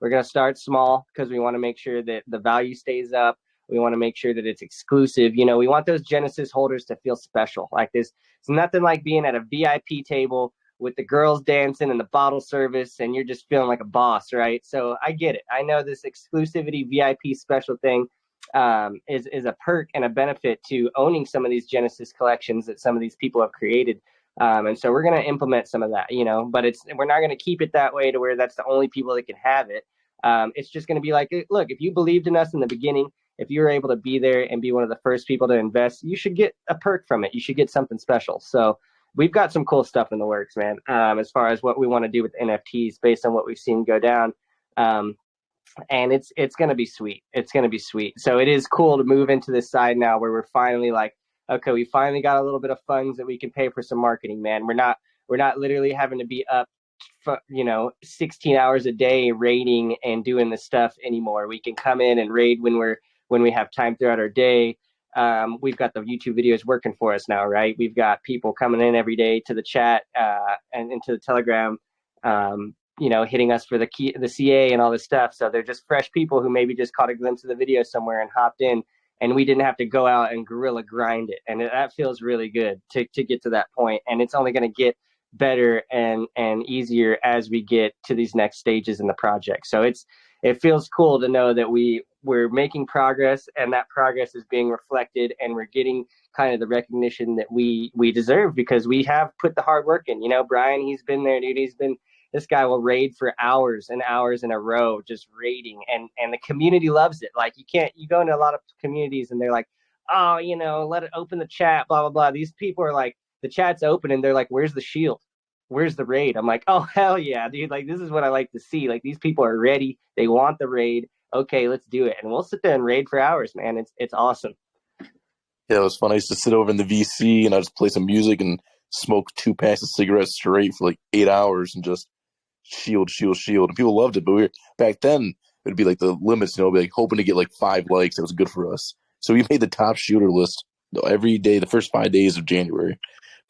We're going to start small because we want to make sure that the value stays up. We want to make sure that it's exclusive. We want those Genesis holders to feel special. Like this, it's nothing like being at a VIP table with the girls dancing and the bottle service, and you're just feeling like a boss, right? So I get it. I know this exclusivity VIP special thing is a perk and a benefit to owning some of these Genesis collections that some of these people have created. And so we're going to implement some of that, but we're not going to keep it that way to where that's the only people that can have it. It's just going to be like, look, if you believed in us in the beginning, if you were able to be there and be one of the first people to invest, you should get a perk from it. You should get something special. So we've got some cool stuff in the works, man, as far as what we want to do with NFTs based on what we've seen go down. And it's going to be sweet. It's going to be sweet. So it is cool to move into this side now where we're finally like, okay, we finally got a little bit of funds that we can pay for some marketing, man. We're not literally having to be up, 16 hours a day raiding and doing this stuff anymore. We can come in and raid when we have time throughout our day. We've got the YouTube videos working for us now, right? We've got people coming in every day to the chat and into the Telegram, hitting us for the CA and all this stuff. So they're just fresh people who maybe just caught a glimpse of the video somewhere and hopped in, and we didn't have to go out and guerrilla grind it. And that feels really good to get to that point. And it's only going to get better and easier as we get to these next stages in the project. So it feels cool to know that we're making progress, and that progress is being reflected, and we're getting kind of the recognition that we deserve because we have put the hard work in. Brian, he's been there, dude. This guy will raid for hours and hours in a row, just raiding, and the community loves it. Like you go into a lot of communities and they're like, oh, let it open the chat, blah, blah, blah. These people are like, the chat's open and they're like, where's the shield? Where's the raid? I'm like, oh, hell yeah, dude. Like, this is what I like to see. Like, these people are ready. They want the raid. Okay, let's do it. And we'll sit there and raid for hours, man. It's awesome. Yeah, it was fun. I used to sit over in the VC and I just play some music and smoke 2 packs of cigarettes straight for like 8 hours and just shield. And people loved it. But back then, it'd be like the limits, be like hoping to get like 5 likes. That was good for us. So we made the top shooter list every day, the first 5 days of January.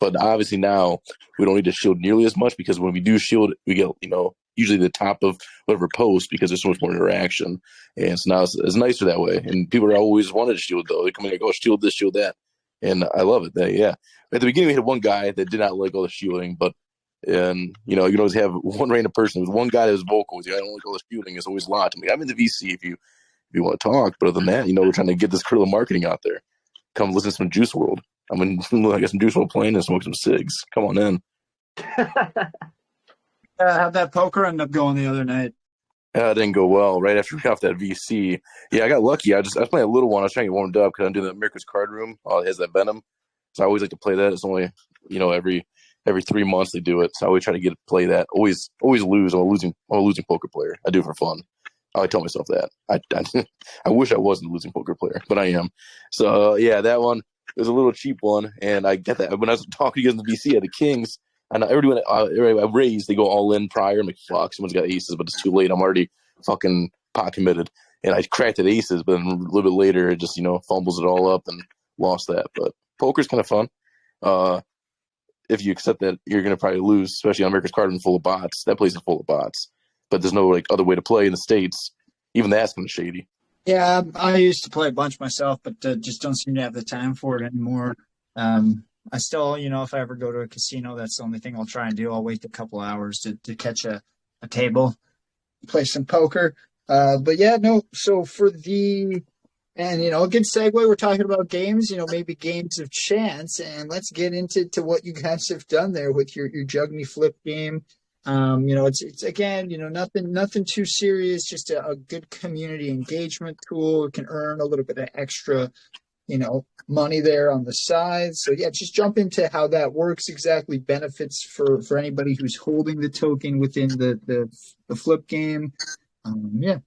But obviously now we don't need to shield nearly as much because when we do shield, we get, usually the top of whatever post because there's so much more interaction. And so now it's nicer that way. And people are always wanted to shield, though. They come in and go, shield this, shield that. And I love it. Yeah. At the beginning, we had one guy that did not like all the shielding, but you can always have one random person. There's one guy that was vocal. He's like, I don't like all the shielding. It's always locked. I'm like, I'm in the VC if you want to talk. But other than that, we're trying to get this guerrilla marketing out there. Come listen to some Juice WRLD. I got some Juice WRLD playing and smoke some cigs. Come on in. How'd that poker end up going the other night? It didn't go well. Right after we got off that VC, yeah, I got lucky. I was playing a little one. I was trying to get warmed up because I'm doing the America's Card Room. It has that Venom, so I always like to play that. It's only every 3 months they do it, so I always try to play that. Always lose. I'm a losing poker player. I do it for fun. I tell myself that. I wish I wasn't a losing poker player, but I am. So yeah, that one was a little cheap one, and I get that. When I was talking to you guys in the VC at the Kings, and everyone I raised, they go all in prior. I'm like, fuck, someone's got aces, but it's too late. I'm already fucking pot committed, and I cracked at aces, but then a little bit later, it just fumbles it all up and lost that. But poker's kind of fun. If you accept that you're going to probably lose, especially on America's Card Room full of bots. That place is full of bots. But there's no other way to play in the States. Even that's kind of shady. Yeah, I used to play a bunch myself, but just don't seem to have the time for it anymore. I still, if I ever go to a casino, that's the only thing I'll try and do. I'll wait a couple hours to catch a table, play some poker. But yeah, no. So and a good segue. We're talking about games, maybe games of chance, and let's get into what you guys have done there with your Jugni flip game. It's again, nothing too serious, just a good community engagement tool. You can earn a little bit of extra, money there on the side. So yeah, just jump into how that works exactly, benefits for anybody who's holding the token within the flip game. Yeah.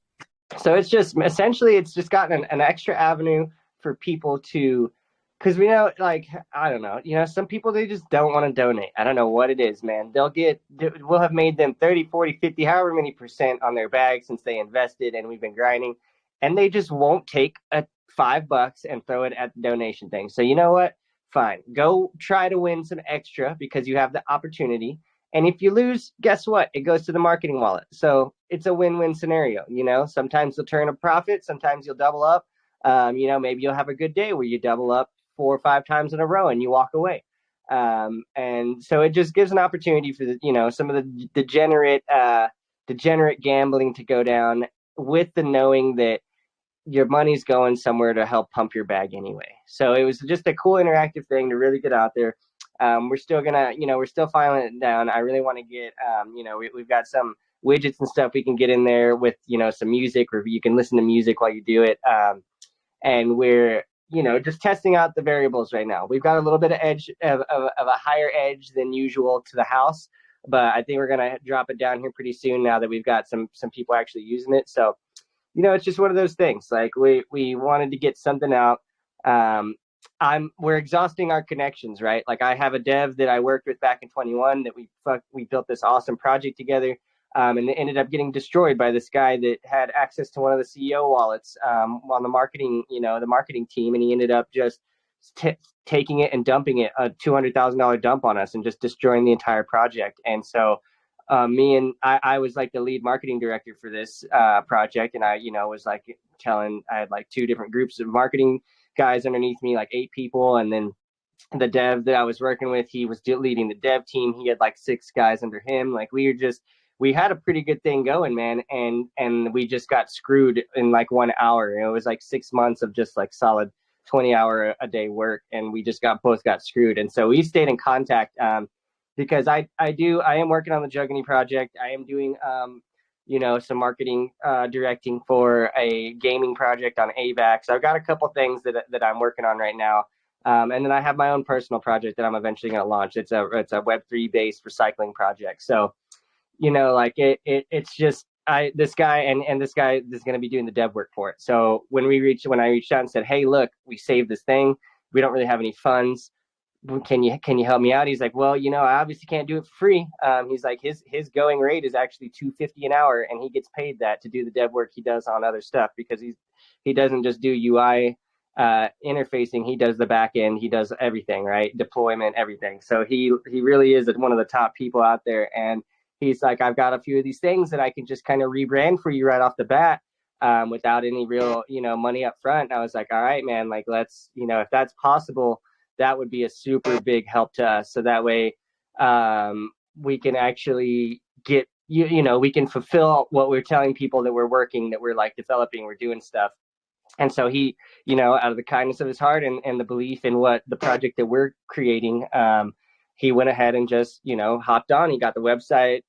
So it's just essentially it's just gotten an extra avenue for people to, because we know, like, I don't know, some people, they just don't want to donate. I don't know what it is, man. We'll have made them 30, 40, 50, however many % on their bag since they invested and we've been grinding, and they just won't take a $5 and throw it at the donation thing. So you know what? Fine. Go try to win some extra because you have the opportunity. And if you lose, guess what? It goes to the marketing wallet. So it's a win-win scenario. Sometimes you'll turn a profit. Sometimes you'll double up. Maybe you'll have a good day where you double up 4 or 5 times in a row and you walk away. And so it just gives an opportunity for some of the degenerate gambling to go down with the knowing that your money's going somewhere to help pump your bag anyway. So it was just a cool interactive thing to really get out there. We're still we're still filing it down. I really want to get, we've got some widgets and stuff we can get in there with, some music, or you can listen to music while you do it. And we're, just testing out the variables right now. We've got a little bit of edge of a higher edge than usual to the house, but I think we're going to drop it down here pretty soon now that we've got some people actually using it. So, it's just one of those things. Like we wanted to get something out. We're exhausting our connections, right? Like I have a dev that I worked with back in 21 that we built this awesome project together. And it ended up getting destroyed by this guy that had access to one of the CEO wallets on the marketing, the marketing team. And he ended up just taking it and dumping it, a $200,000 dump on us, and just destroying the entire project. And so I was like the lead marketing director for this project. And I, was like I had like 2 different groups of marketing guys underneath me, like 8 people. And then the dev that I was working with, he was leading the dev team. He had like 6 guys under him. Like we had a pretty good thing going, man. And we just got screwed in like 1 hour. It was like 6 months of just like solid 20-hour a day work. And we just both got screwed. And so we stayed in contact because I am working on the Jugni project. I am doing, some marketing directing for a gaming project on AVAC. So I've got a couple things that I'm working on right now. And then I have my own personal project that I'm eventually going to launch. It's a Web3 based recycling project. So, it's just this guy and this guy is going to be doing the dev work for it. So when I reached out and said, hey, look, we saved this thing. We don't really have any funds. Can you help me out? He's like, well, I obviously can't do it for free. He's like, his going rate is actually $250 an hour, and he gets paid that to do the dev work he does on other stuff, because he doesn't just do UI interfacing. He does the back end. He does everything, right? Deployment, everything. So he really is one of the top people out there. And he's like, I've got a few of these things that I can just kind of rebrand for you right off the bat without any real, money up front. And I was like, all right, man, like let's, if that's possible, that would be a super big help to us. So that way we can actually get, we can fulfill what we're telling people that we're working, that we're like developing, we're doing stuff. And so he, out of the kindness of his heart and the belief in what the project that we're creating, he went ahead and just, hopped on. He got the website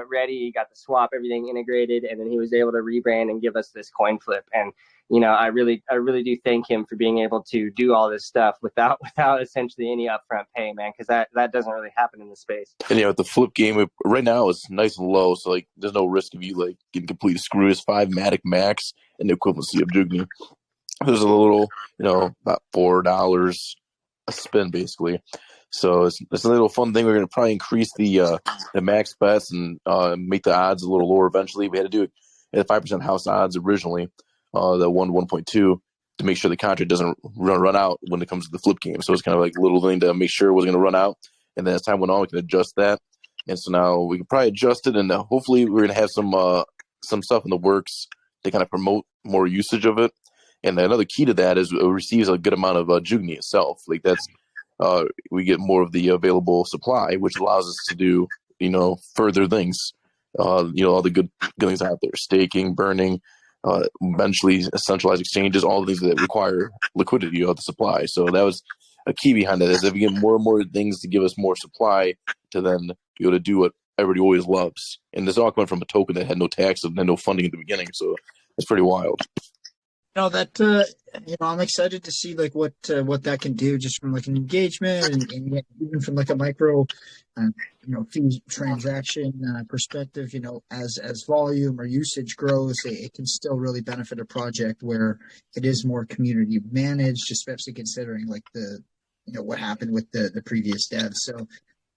ready, he got the swap, everything integrated, and then he was able to rebrand and give us this coin flip. And I really do thank him for being able to do all this stuff without essentially any upfront pay, man, because that doesn't really happen in the space. And the flip game right now is nice and low, so like there's no risk of you like getting completely screwed. It's 5 Matic max and the equivalency of Jugni. There's a little, about $4 a spin basically. So it's a little fun thing. We're going to probably increase the max bets and make the odds a little lower eventually. We had to do it at 5% house odds originally, the 1.2, to make sure the contract doesn't run out when it comes to the flip game. So it's kind of like a little thing to make sure it wasn't going to run out. And then as time went on, we can adjust that. And so now we can probably adjust it, and hopefully we're going to have some stuff in the works to kind of promote more usage of it. And another key to that is it receives a good amount of Jugni itself. Like that's we get more of the available supply, which allows us to do, further things. All the good things out there, staking, burning, eventually centralized exchanges, all the things that require liquidity of the supply. So that was a key behind that, is if we get more and more things to give us more supply to then be able to do what everybody always loves. And this all coming from a token that had no tax and no funding at the beginning. So it's pretty wild. I'm excited to see like what that can do just from like an engagement and yet even from like a micro, fee transaction perspective. As volume or usage grows, it can still really benefit a project where it is more community managed, especially considering like what happened with the previous dev. So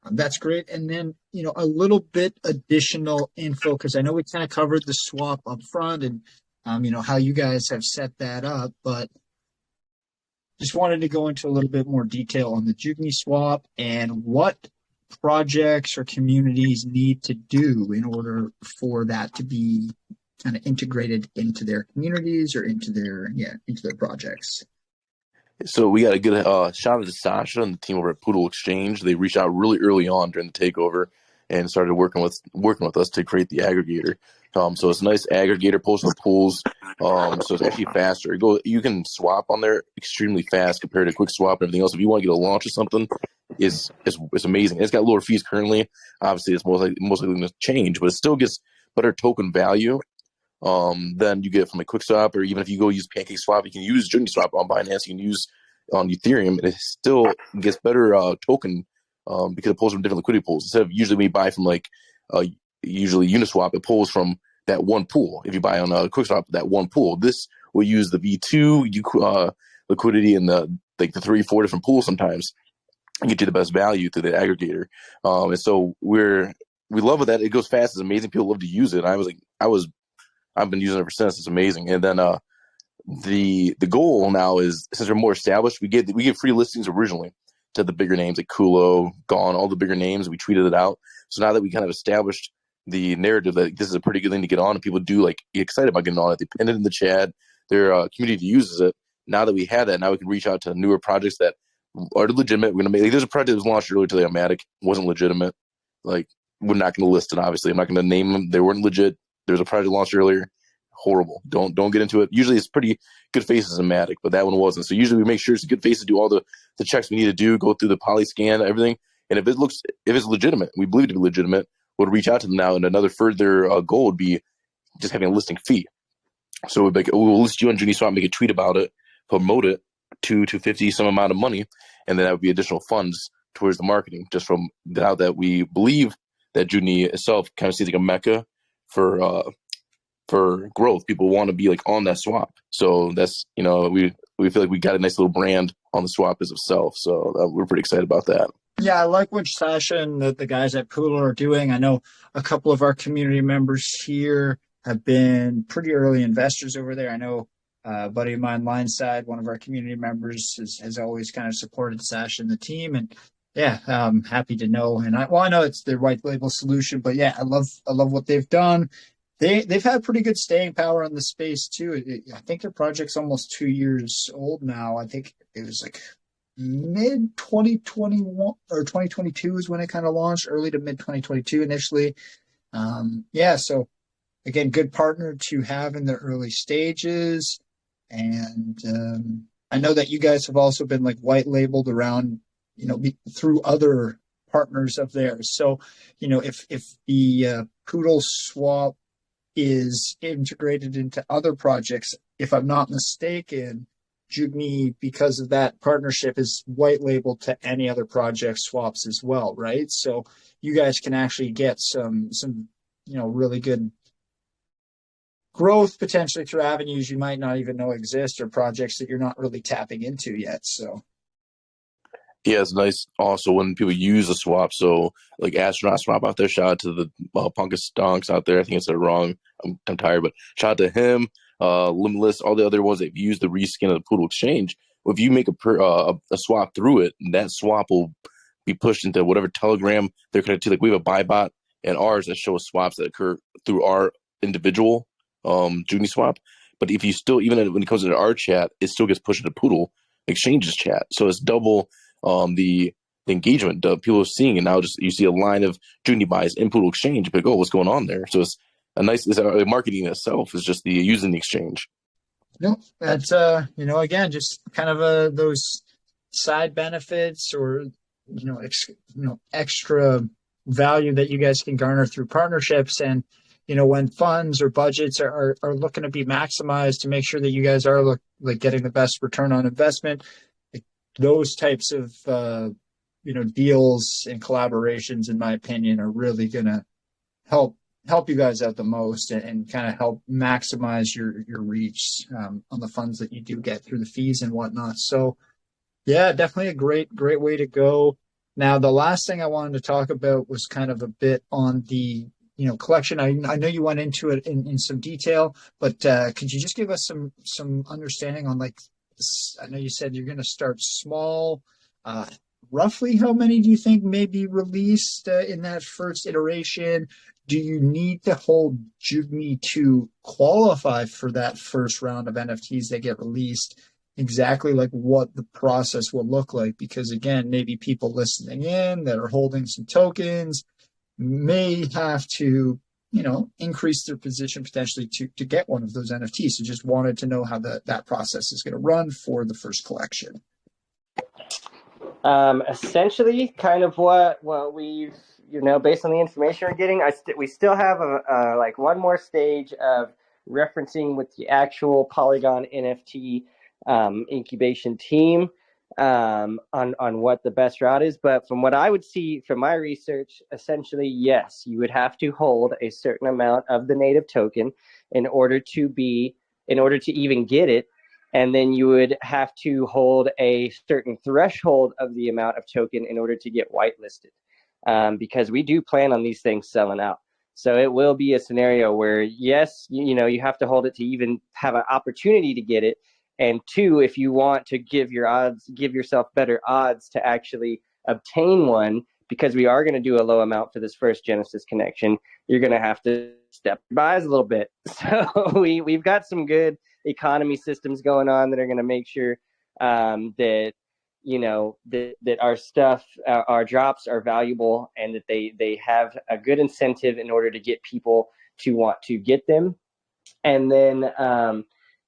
that's great. And then a little bit additional info, because I know we kind of covered the swap up front and how you guys have set that up, but just wanted to go into a little bit more detail on the Jugni swap and what projects or communities need to do in order for that to be kind of integrated into their communities or into their projects. So we got a good shout out to Sasha and the team over at Poodle Exchange. They reached out really early on during the takeover and started working with us to create the aggregator. So it's a nice aggregator, postal pools. So it's actually faster. You can swap on there extremely fast compared to quick swap and everything else. If you want to get a launch or something, it's amazing. It's got lower fees currently. Obviously, it's most likely going to change, but it still gets better token value than you get from a quick swap. Or even if you go use Pancake Swap, you can use Jugni Swap on Binance. You can use on Ethereum, and it still gets better token because it pulls from different liquidity pools. Instead of usually when you buy from usually Uniswap, it pulls from that one pool. If you buy on a quick swap, that one pool. This will use the V2 liquidity and the 3-4 different pools sometimes and get you the best value through the aggregator. And so we love it that it goes fast. It's amazing. People love to use it. I've been using it ever since. It's amazing. And then the goal now is, since we're more established, we get free listings originally to the bigger names like Kulo, Gone, all the bigger names. We tweeted it out. So now that we kind of established the narrative that this is a pretty good thing to get on, and people do get excited about getting on it, they pin it in the chat. Their community uses it. Now that we have that, now we can reach out to newer projects that are legitimate. We're gonna make there's a project that was launched earlier today on Matic, wasn't legitimate. We're not going to list it. Obviously, I'm not going to name them. They weren't legit. There was a project launched earlier. Horrible. Don't get into it. Usually it's pretty good faces in Matic, but that one wasn't. So usually we make sure it's a good face to do all the checks we need to do, go through the poly scan, everything. And if it's legitimate, we believe it to be legitimate, we'll reach out to them now. And another further goal would be just having a listing fee. So we'll list you on Jugni Swap, make a tweet about it, promote it to 50 some amount of money, and then that would be additional funds towards the marketing. Just from now that we believe that Jugni itself kind of seems like a mecca for growth. People want to be on that swap. So that's, we feel like we got a nice little brand on the swap as itself. So we're pretty excited about that. Yeah, I like what Sasha and the guys at Poodle are doing. I know a couple of our community members here have been pretty early investors over there. I know a buddy of mine, Lineside, one of our community members, has always kind of supported Sasha and the team. And yeah, I'm happy to know. And I know it's their white label solution, but yeah, I love what they've done. They've had pretty good staying power on the space too. I think their project's almost 2 years old now. I think it was mid 2021 or 2022 is when it kind of launched, early to mid 2022 initially. So again, good partner to have in the early stages. And I know that you guys have also been white labeled around, through other partners of theirs. So, if the Poodle swap is integrated into other projects, if I'm not mistaken, Jugni, because of that partnership, is white labeled to any other project swaps as well, right? So you guys can actually get some really good growth potentially through avenues you might not even know exist, or projects that you're not really tapping into yet. So yeah, it's nice also when people use the swap. So Astronaut Swap out there, shout out to the Punkus Stonks out there. I think it's wrong. I'm tired, but shout out to him, Limitless, all the other ones that use the reskin of the Poodle Exchange. If you make a swap through it, that swap will be pushed into whatever Telegram they're connected to. We have a buy bot and ours that shows swaps that occur through our individual Jugni swap. But if you still, even when it comes into our chat, it still gets pushed into Poodle Exchange's chat. So it's double the engagement that people are seeing, and now just you see a line of Jugni buys in Poodle Exchange, but what's going on there? So it's marketing itself is just the using the exchange. No, that's again, just kind of those side benefits or extra value that you guys can garner through partnerships. And when funds or budgets are looking to be maximized to make sure that you guys are getting the best return on investment, those types of deals and collaborations, in my opinion, are really going to help you guys out the most and kind of help maximize your reach on the funds that you do get through the fees and whatnot. So yeah, definitely a great way to go. Now, the last thing I wanted to talk about was kind of a bit on the collection. I know you went into it in some detail, but could you just give us some understanding on, I know you said you're going to start small. Roughly how many do you think may be released in that first iteration? Do you need to hold Jugni to qualify for that first round of NFTs that get released? Exactly what the process will look like, because again, maybe people listening in that are holding some tokens may have to, increase their position potentially to get one of those NFTs. So just wanted to know how that process is going to run for the first collection. Essentially, kind of what we've, based on the information we're getting, we still have one more stage of referencing with the actual Polygon NFT incubation team on what the best route is. But from what I would see from my research, essentially, yes, you would have to hold a certain amount of the native token in order to even get it. And then you would have to hold a certain threshold of the amount of token in order to get whitelisted, because we do plan on these things selling out. So it will be a scenario where, yes, you have to hold it to even have an opportunity to get it. And two, if you want to give yourself better odds to actually obtain one, because we are going to do a low amount for this first Genesis connection, you're going to have to step your buys a little bit. So we've got some good economy systems going on that are going to make sure that our stuff, our drops are valuable, and that they have a good incentive in order to get people to want to get them. And then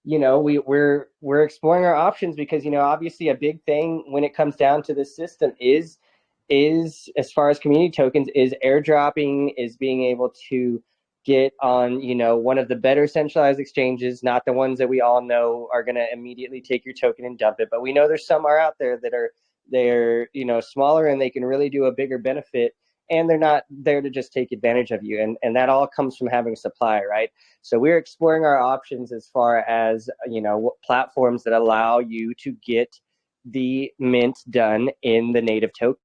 we're exploring our options, because obviously a big thing when it comes down to this system is as far as community tokens, is airdropping, is being able to get on one of the better centralized exchanges, not the ones that we all know are going to immediately take your token and dump it, but we know there's some are out there that they're smaller, and they can really do a bigger benefit, and they're not there to just take advantage of you, and that all comes from having supply, right? So we're exploring our options as far as platforms that allow you to get the mint done in the native token.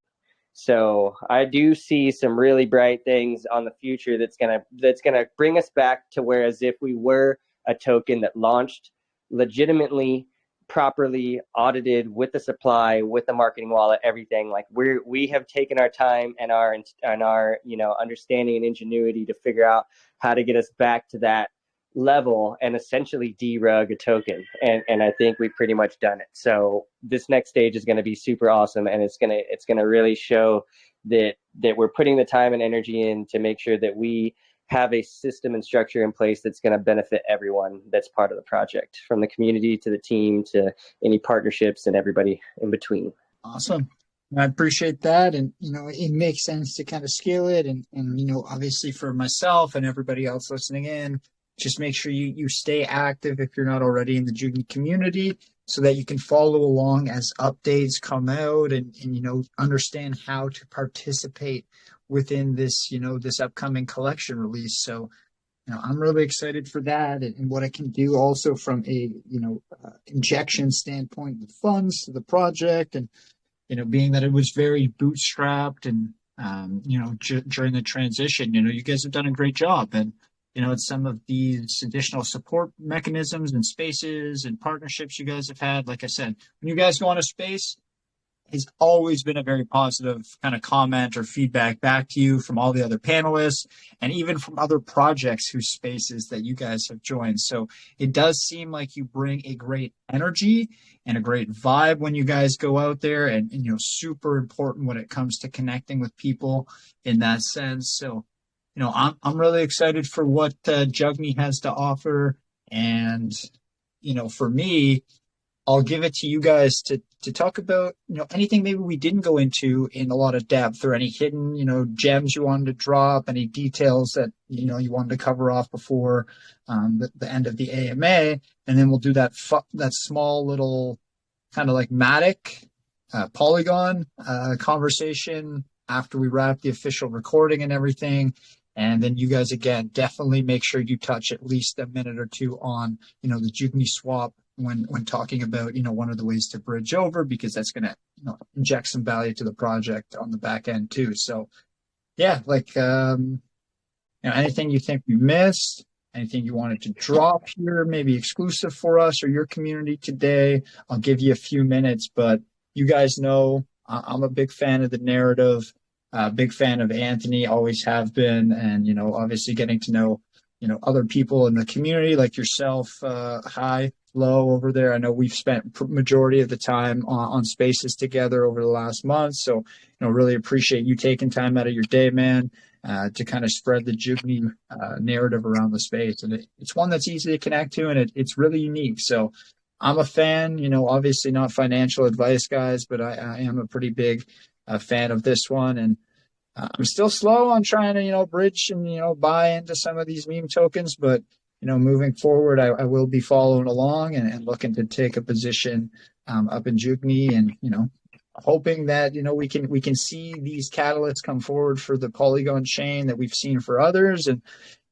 So I do see some really bright things on the future that's gonna bring us back to where, as if we were a token that launched legitimately, properly audited, with the supply, with the marketing wallet, everything. Like we have taken our time and our understanding and ingenuity to figure out how to get us back to that level and essentially derug a token, and I think we've pretty much done it. So this next stage is going to be super awesome, and it's gonna really show that we're putting the time and energy in to make sure that we have a system and structure in place that's going to benefit everyone that's part of the project, from the community to the team to any partnerships and everybody in between. Awesome. I appreciate that. And, it makes sense to kind of scale it. And obviously for myself and everybody else listening in, just make sure you stay active if you're not already in the Jugni community, so that you can follow along as updates come out and understand how to participate within this, this upcoming collection release. So, I'm really excited for that, and what it can do also from a, injection standpoint with funds to the project. And, being that it was very bootstrapped and, during the transition, you guys have done a great job. And, it's some of these additional support mechanisms and spaces and partnerships you guys have had. Like I said, when you guys go on a space, has always been a very positive kind of comment or feedback back to you from all the other panelists and even from other projects whose spaces that you guys have joined. So it does seem like you bring a great energy and a great vibe when you guys go out there, and super important when it comes to connecting with people in that sense. So, I'm really excited for what Jugni has to offer. And, for me, I'll give it to you guys to talk about, anything maybe we didn't go into in a lot of depth, or any hidden, gems you wanted to drop, any details that, you wanted to cover off before the end of the AMA. And then we'll do that small little kind of like Matic, Polygon conversation after we wrap the official recording and everything. And then you guys, again, definitely make sure you touch at least a minute or two on, the Jugni swap when talking about, one of the ways to bridge over, because that's going to, inject some value to the project on the back end too. So yeah, anything you think we missed, anything you wanted to drop here, maybe exclusive for us or your community today, I'll give you a few minutes, but you guys know I'm a big fan of the narrative, big fan of Anthony, always have been. And, obviously getting to know, other people in the community like yourself, hi, low over there. I know we've spent majority of the time on spaces together over the last month. So, really appreciate you taking time out of your day, man, to kind of spread the Jugni narrative around the space. And it's one that's easy to connect to, and it's really unique. So I'm a fan, obviously not financial advice, guys, but I am a pretty big fan of this one. And I'm still slow on trying to, bridge and, buy into some of these meme tokens, but moving forward, I will be following along and looking to take a position up in Jugni, and hoping that we can see these catalysts come forward for the Polygon chain that we've seen for others. And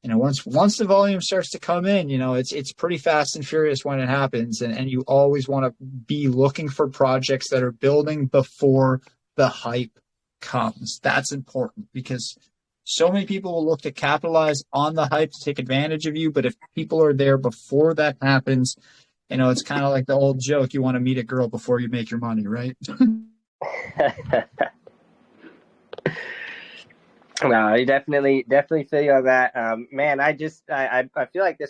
once the volume starts to come in, it's pretty fast and furious when it happens, and you always want to be looking for projects that are building before the hype comes. That's important, because so many people will look to capitalize on the hype to take advantage of you. But if people are there before that happens, it's kind of like the old joke, you want to meet a girl before you make your money, right? No, I definitely feel you on that. Man, I feel like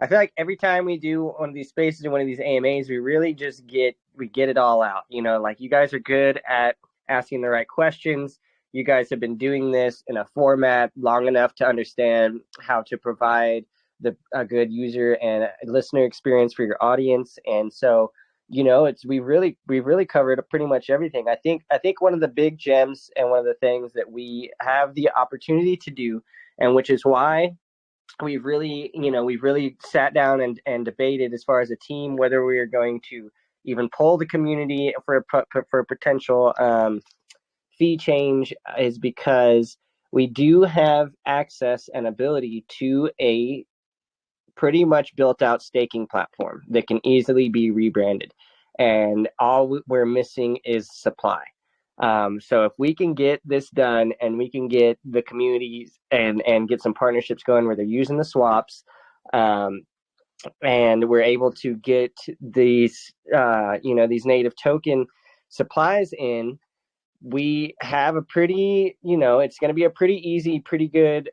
I feel like every time we do one of these spaces and one of these AMAs, we really just get it all out. Like, you guys are good at asking the right questions. You guys have been doing this in a format long enough to understand how to provide a good user and listener experience for your audience. And so, we've really covered pretty much everything. I think one of the big gems and one of the things that we have the opportunity to do, and which is why we've really sat down and debated as far as a team whether we are going to even poll the community for a potential fee change, is because we do have access and ability to a pretty much built out staking platform that can easily be rebranded, and all we're missing is supply. So if we can get this done, and we can get the communities and get some partnerships going where they're using the swaps, and we're able to get these these native token supplies in, we have a pretty, it's going to be a pretty easy, pretty good,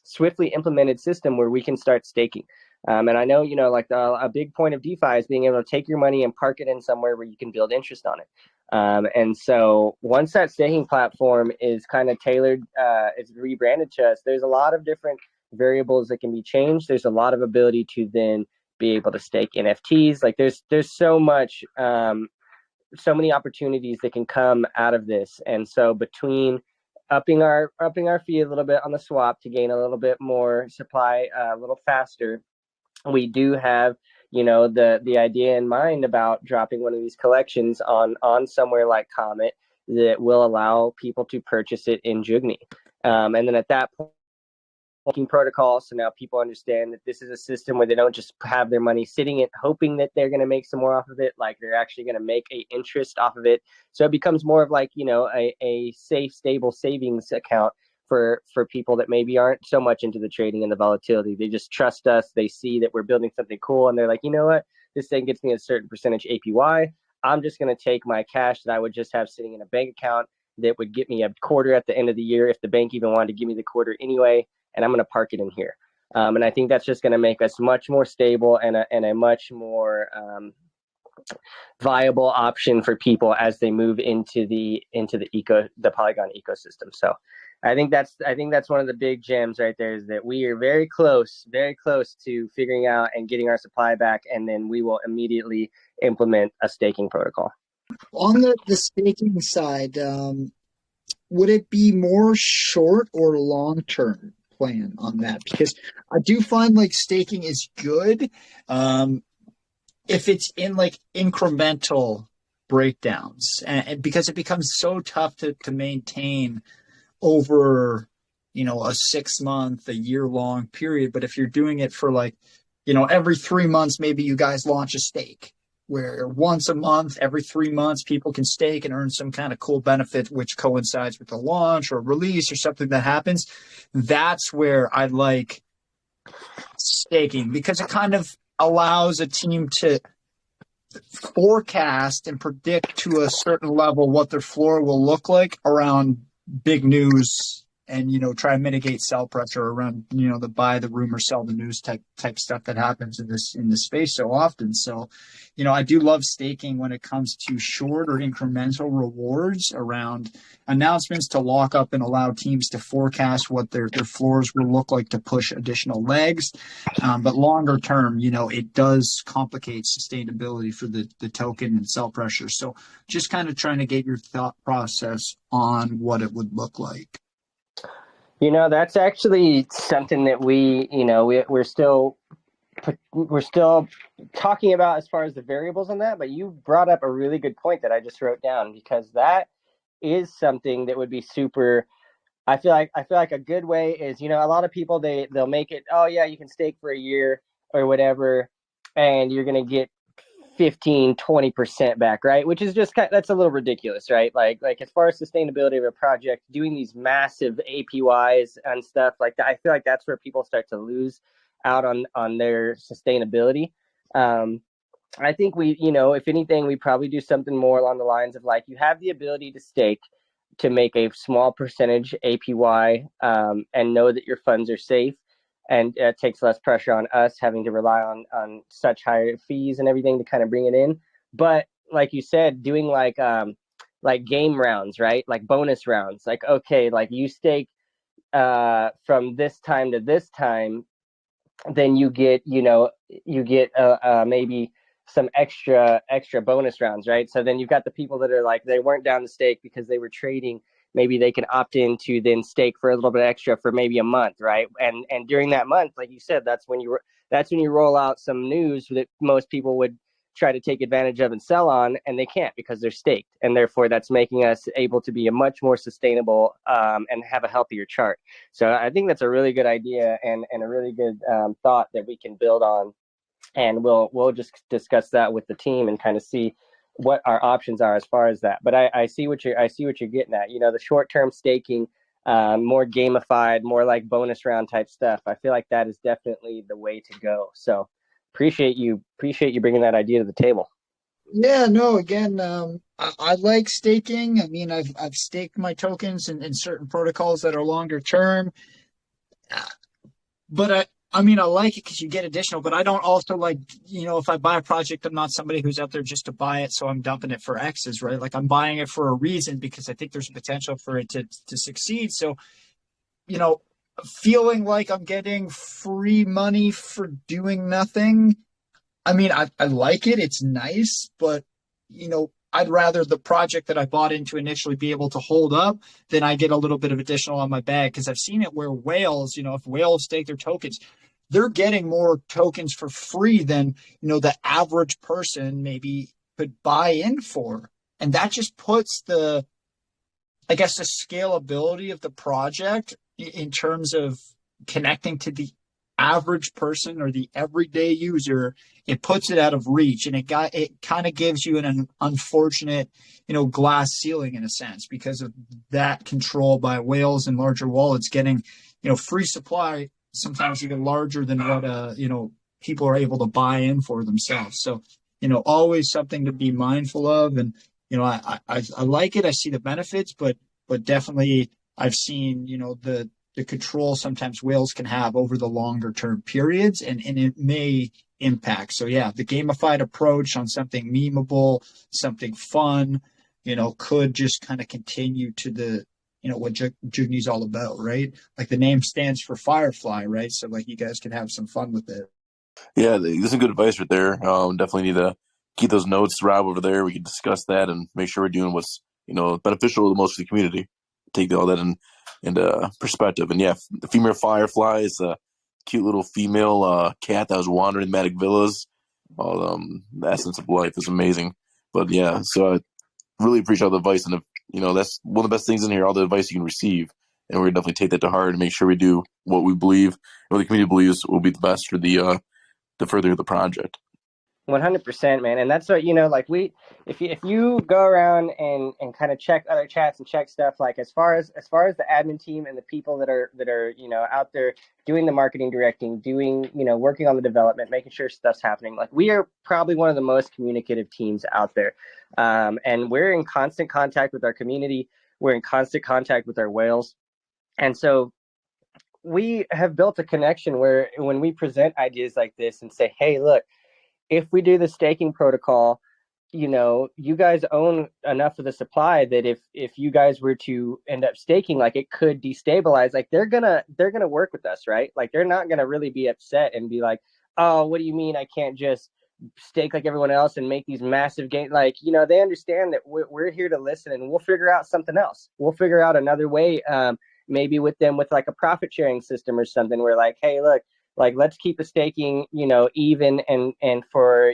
swiftly implemented system where we can start staking. And I know, a big point of DeFi is being able to take your money and park it in somewhere where you can build interest on it. And so once that staking platform is kind of tailored, it's rebranded to us, there's a lot of different variables that can be changed. There's a lot of ability to then be able to stake NFTs. Like, there's so much, so many opportunities that can come out of this. And so between upping our fee a little bit on the swap to gain a little bit more supply a little faster, we do have the idea in mind about dropping one of these collections on somewhere like Comet that will allow people to purchase it in Jugni, and then at that point, protocol, so now people understand that this is a system where they don't just have their money sitting it hoping that they're going to make some more off of it, like they're actually going to make a interest off of it. So it becomes more of like a safe, stable savings account for people that maybe aren't so much into the trading and the volatility. They just trust us, they see that we're building something cool, and they're like, you know what, this thing gets me a certain percentage APY, I'm just going to take my cash that I would just have sitting in a bank account that would get me a quarter at the end of the year if the bank even wanted to give me the quarter anyway, and I'm going to park it in here. And I think that's just going to make us much more stable and a much more viable option for people as they move into the Polygon ecosystem. So I think that's one of the big gems right there, is that we are very close to figuring out and getting our supply back, and then we will immediately implement a staking protocol. On the staking side, would it be more short or long-term plan on that? Because I do find like staking is good if it's in like incremental breakdowns, and because it becomes so tough to maintain over, you know, a 6 month, a year-long period. But if you're doing it for like, you know, every 3 months, maybe you guys launch a stake where once a month, every 3 months, people can stake and earn some kind of cool benefit, which coincides with the launch or release or something that happens. That's where I like staking, because it kind of allows a team to forecast and predict to a certain level what their floor will look like around big news, and, you know, try and mitigate sell pressure around, you know, the buy the rumor, sell the news type stuff that happens in this space so often. So, you know, I do love staking when it comes to short or incremental rewards around announcements to lock up and allow teams to forecast what their floors will look like to push additional legs. But longer term, you know, it does complicate sustainability for the token and sell pressure. So just kind of trying to get your thought process on what it would look like. You know, that's actually something that we're still talking about as far as the variables on that. But you brought up a really good point that I just wrote down, because that is something that would be super. I feel like a good way is, you know, a lot of people they'll make it, oh yeah, you can stake for a year or whatever, and you're gonna get 15-20% back, right? Which is just that's a little ridiculous, right? Like as far as sustainability of a project, doing these massive APYs and stuff like that, I feel like that's where people start to lose out on their sustainability. I think we, you know, if anything, we probably do something more along the lines of like, you have the ability to stake to make a small percentage APY, and know that your funds are safe. And it takes less pressure on us having to rely on such higher fees and everything to kind of bring it in. But like you said, doing like game rounds, right? Like bonus rounds. Like, okay, like you stake from this time to this time, then you get maybe some extra bonus rounds, right? So then you've got the people that are like, they weren't down to stake because they were trading. Maybe they can opt in to then stake for a little bit extra for maybe a month, right? And during that month, like you said, that's when you roll out some news that most people would try to take advantage of and sell on, and they can't because they're staked, and therefore that's making us able to be a much more sustainable and have a healthier chart. So I think that's a really good idea and a really good thought that we can build on, and we'll just discuss that with the team and kind of see what our options are as far as that. But I see what you're getting at. You know, the short-term staking, more gamified, more like bonus round type stuff. I feel like that is definitely the way to go. So appreciate you bringing that idea to the table. Yeah, no, again, I like staking. I mean, I've staked my tokens in certain protocols that are longer term. But I mean, I like it because you get additional, but I don't also like, you know, if I buy a project, I'm not somebody who's out there just to buy it, so I'm dumping it for X's, right? Like, I'm buying it for a reason because I think there's potential for it to succeed. So, you know, feeling like I'm getting free money for doing nothing, I mean, I like it. It's nice, but, you know, I'd rather the project that I bought into initially be able to hold up than I get a little bit of additional on my bag. Because I've seen it where whales, you know, if whales stake their tokens, they're getting more tokens for free than, you know, the average person maybe could buy in for. And that just puts the scalability of the project in terms of connecting to the average person or the everyday user. It puts it out of reach, and it kind of gives you an unfortunate, you know, glass ceiling in a sense, because of that control by whales and larger wallets getting, you know, free supply, sometimes even larger than what you know, people are able to buy in for themselves. So always something to be mindful of. And, I like it. I see the benefits, but definitely I've seen, the control sometimes whales can have over the longer term periods, and it may impact. So yeah, the gamified approach on something memeable, something fun, could just kind of continue to the, what Jugni's all about, right? Like the name stands for Firefly, right? So like you guys can have some fun with it. Yeah, there's some good advice right there. Definitely need to keep those notes, Rob, over there. We can discuss that and make sure we're doing what's beneficial to the most of the community. Take all that into perspective. And yeah, the female Firefly is a cute little female cat that was wandering Matic Villas. The essence of life is amazing. But yeah, so I really appreciate all the advice, and that's one of the best things in here, all the advice you can receive. And we're gonna definitely take that to heart and make sure we do what we believe, what the community believes will be the best for the further the project. 100%, man. And that's what, like if you go around and kind of check other chats and check stuff, like as far as the admin team and the people that are out there doing the marketing, directing, doing, working on the development, making sure stuff's happening, like we are probably one of the most communicative teams out there. And we're in constant contact with our community. We're in constant contact with our whales. And so we have built a connection where when we present ideas like this and say, hey, look, if we do the staking protocol, you guys own enough of the supply that if you guys were to end up staking, like it could destabilize, like they're gonna work with us, right? Like they're not gonna really be upset and be like, oh, what do you mean I can't just stake like everyone else and make these massive gains? Like, they understand that we're here to listen, and we'll figure out something else. We'll figure out another way, maybe with them with like a profit sharing system or something where like, hey, look, like let's keep the staking, even, and for,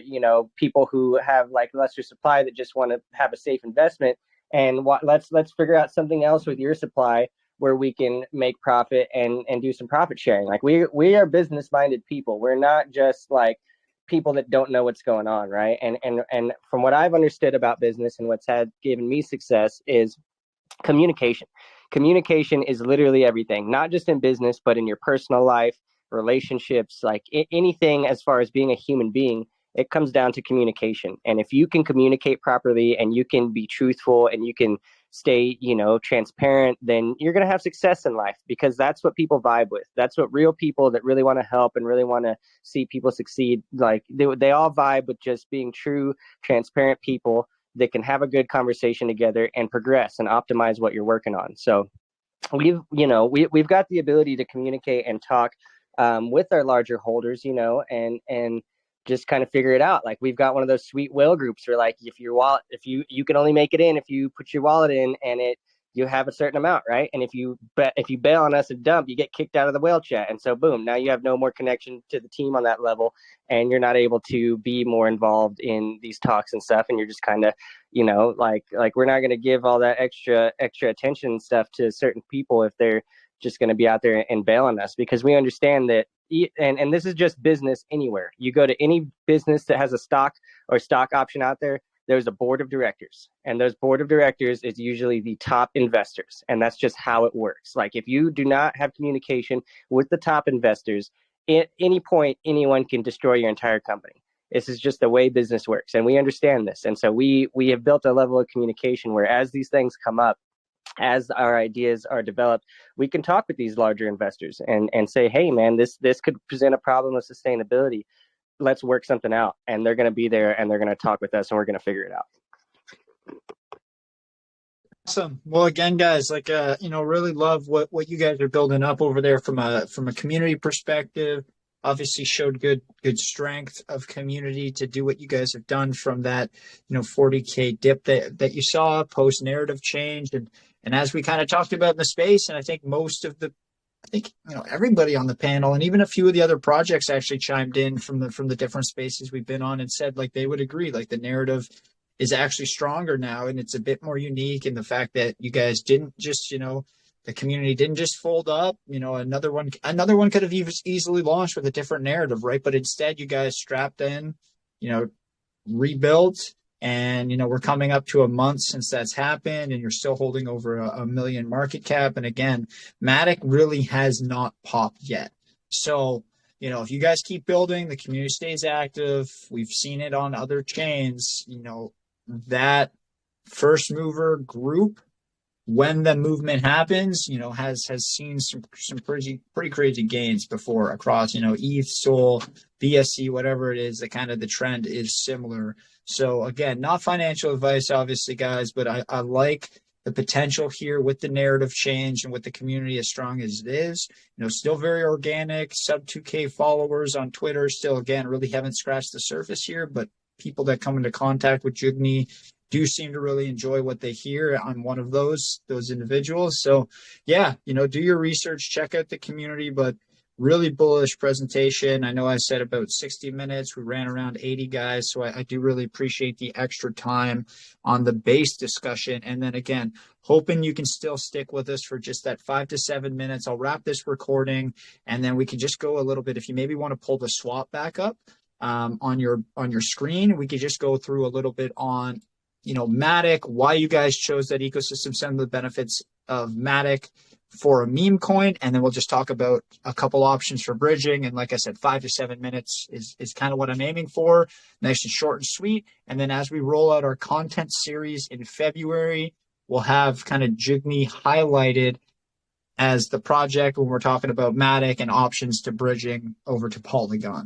people who have like lesser supply that just want to have a safe investment, and let's figure out something else with your supply where we can make profit and do some profit sharing. Like we are business minded people. We're not just like people that don't know what's going on, right? And from what I've understood about business and what's given me success is communication. Communication is literally everything, not just in business, but in your personal life, relationships, like anything as far as being a human being. It comes down to communication. And if you can communicate properly and you can be truthful and you can stay, transparent, then you're going to have success in life, because that's what people vibe with. That's what real people that really want to help and really want to see people succeed, like they all vibe with just being true, transparent people that can have a good conversation together and progress and optimize what you're working on. So we've got the ability to communicate and talk with our larger holders, and just kind of figure it out. Like we've got one of those sweet whale groups where like if you can only make it in if you put your wallet in, and you have a certain amount, right? And if you bail on us and dump, you get kicked out of the whale chat. And so boom, now you have no more connection to the team on that level, and you're not able to be more involved in these talks and stuff. And you're just kind of, like we're not going to give all that extra attention and stuff to certain people if they're just going to be out there and bail on us, because we understand that, and this is just business anywhere. You go to any business that has a stock or stock option out there, there's a board of directors, and those board of directors is usually the top investors. And that's just how it works. Like if you do not have communication with the top investors, at any point, anyone can destroy your entire company. This is just the way business works. And we understand this. And so we have built a level of communication where as these things come up, as our ideas are developed, we can talk with these larger investors and say, hey man, this could present a problem of sustainability. Let's work something out. And they're going to be there and they're going to talk with us and we're going to figure it out. Awesome. Well, again, guys, like, really love what you guys are building up over there from a community perspective. Obviously showed good strength of community to do what you guys have done from that, 40K dip that you saw post narrative change. And as we kind of talked about in the space, and I think everybody on the panel and even a few of the other projects actually chimed in from the different spaces we've been on and said like they would agree, like the narrative is actually stronger now, and it's a bit more unique in the fact that you guys didn't just, the community didn't just fold up. Another one could have easily launched with a different narrative, right? But instead you guys strapped in, rebuilt, and, we're coming up to a month since that's happened, and you're still holding over a million market cap. And again, Matic really has not popped yet. So you know, if you guys keep building, the community stays active. We've seen it on other chains, you know, that first mover group, when the movement happens, you know, has seen some pretty crazy gains before across, you know, ETH, Sol, BSC, whatever it is, the kind of the trend is similar. So again, not financial advice, obviously, guys, but I like the potential here with the narrative change and with the community as strong as it is. You know, still very organic, sub 2K followers on Twitter. Still, again, really haven't scratched the surface here, but people that come into contact with Jugni do seem to really enjoy what they hear on one of those individuals. So yeah, you know, do your research, check out the community, but really bullish presentation. I know I said about 60 minutes. We ran around 80 guys. So I do really appreciate the extra time on the base discussion. And then again, hoping you can still stick with us for just that 5 to 7 minutes. I'll wrap this recording and then we can just go a little bit. If you maybe want to pull the swap back up on your screen, we could just go through a little bit on, you know, Matic, why you guys chose that ecosystem, some of the benefits of Matic for a meme coin, and then we'll just talk about a couple options for bridging. And like I said, 5 to 7 minutes is kind of what I'm aiming for, nice and short and sweet. And then as we roll out our content series in February, we'll have kind of Jugni highlighted as the project when we're talking about Matic and options to bridging over to Polygon.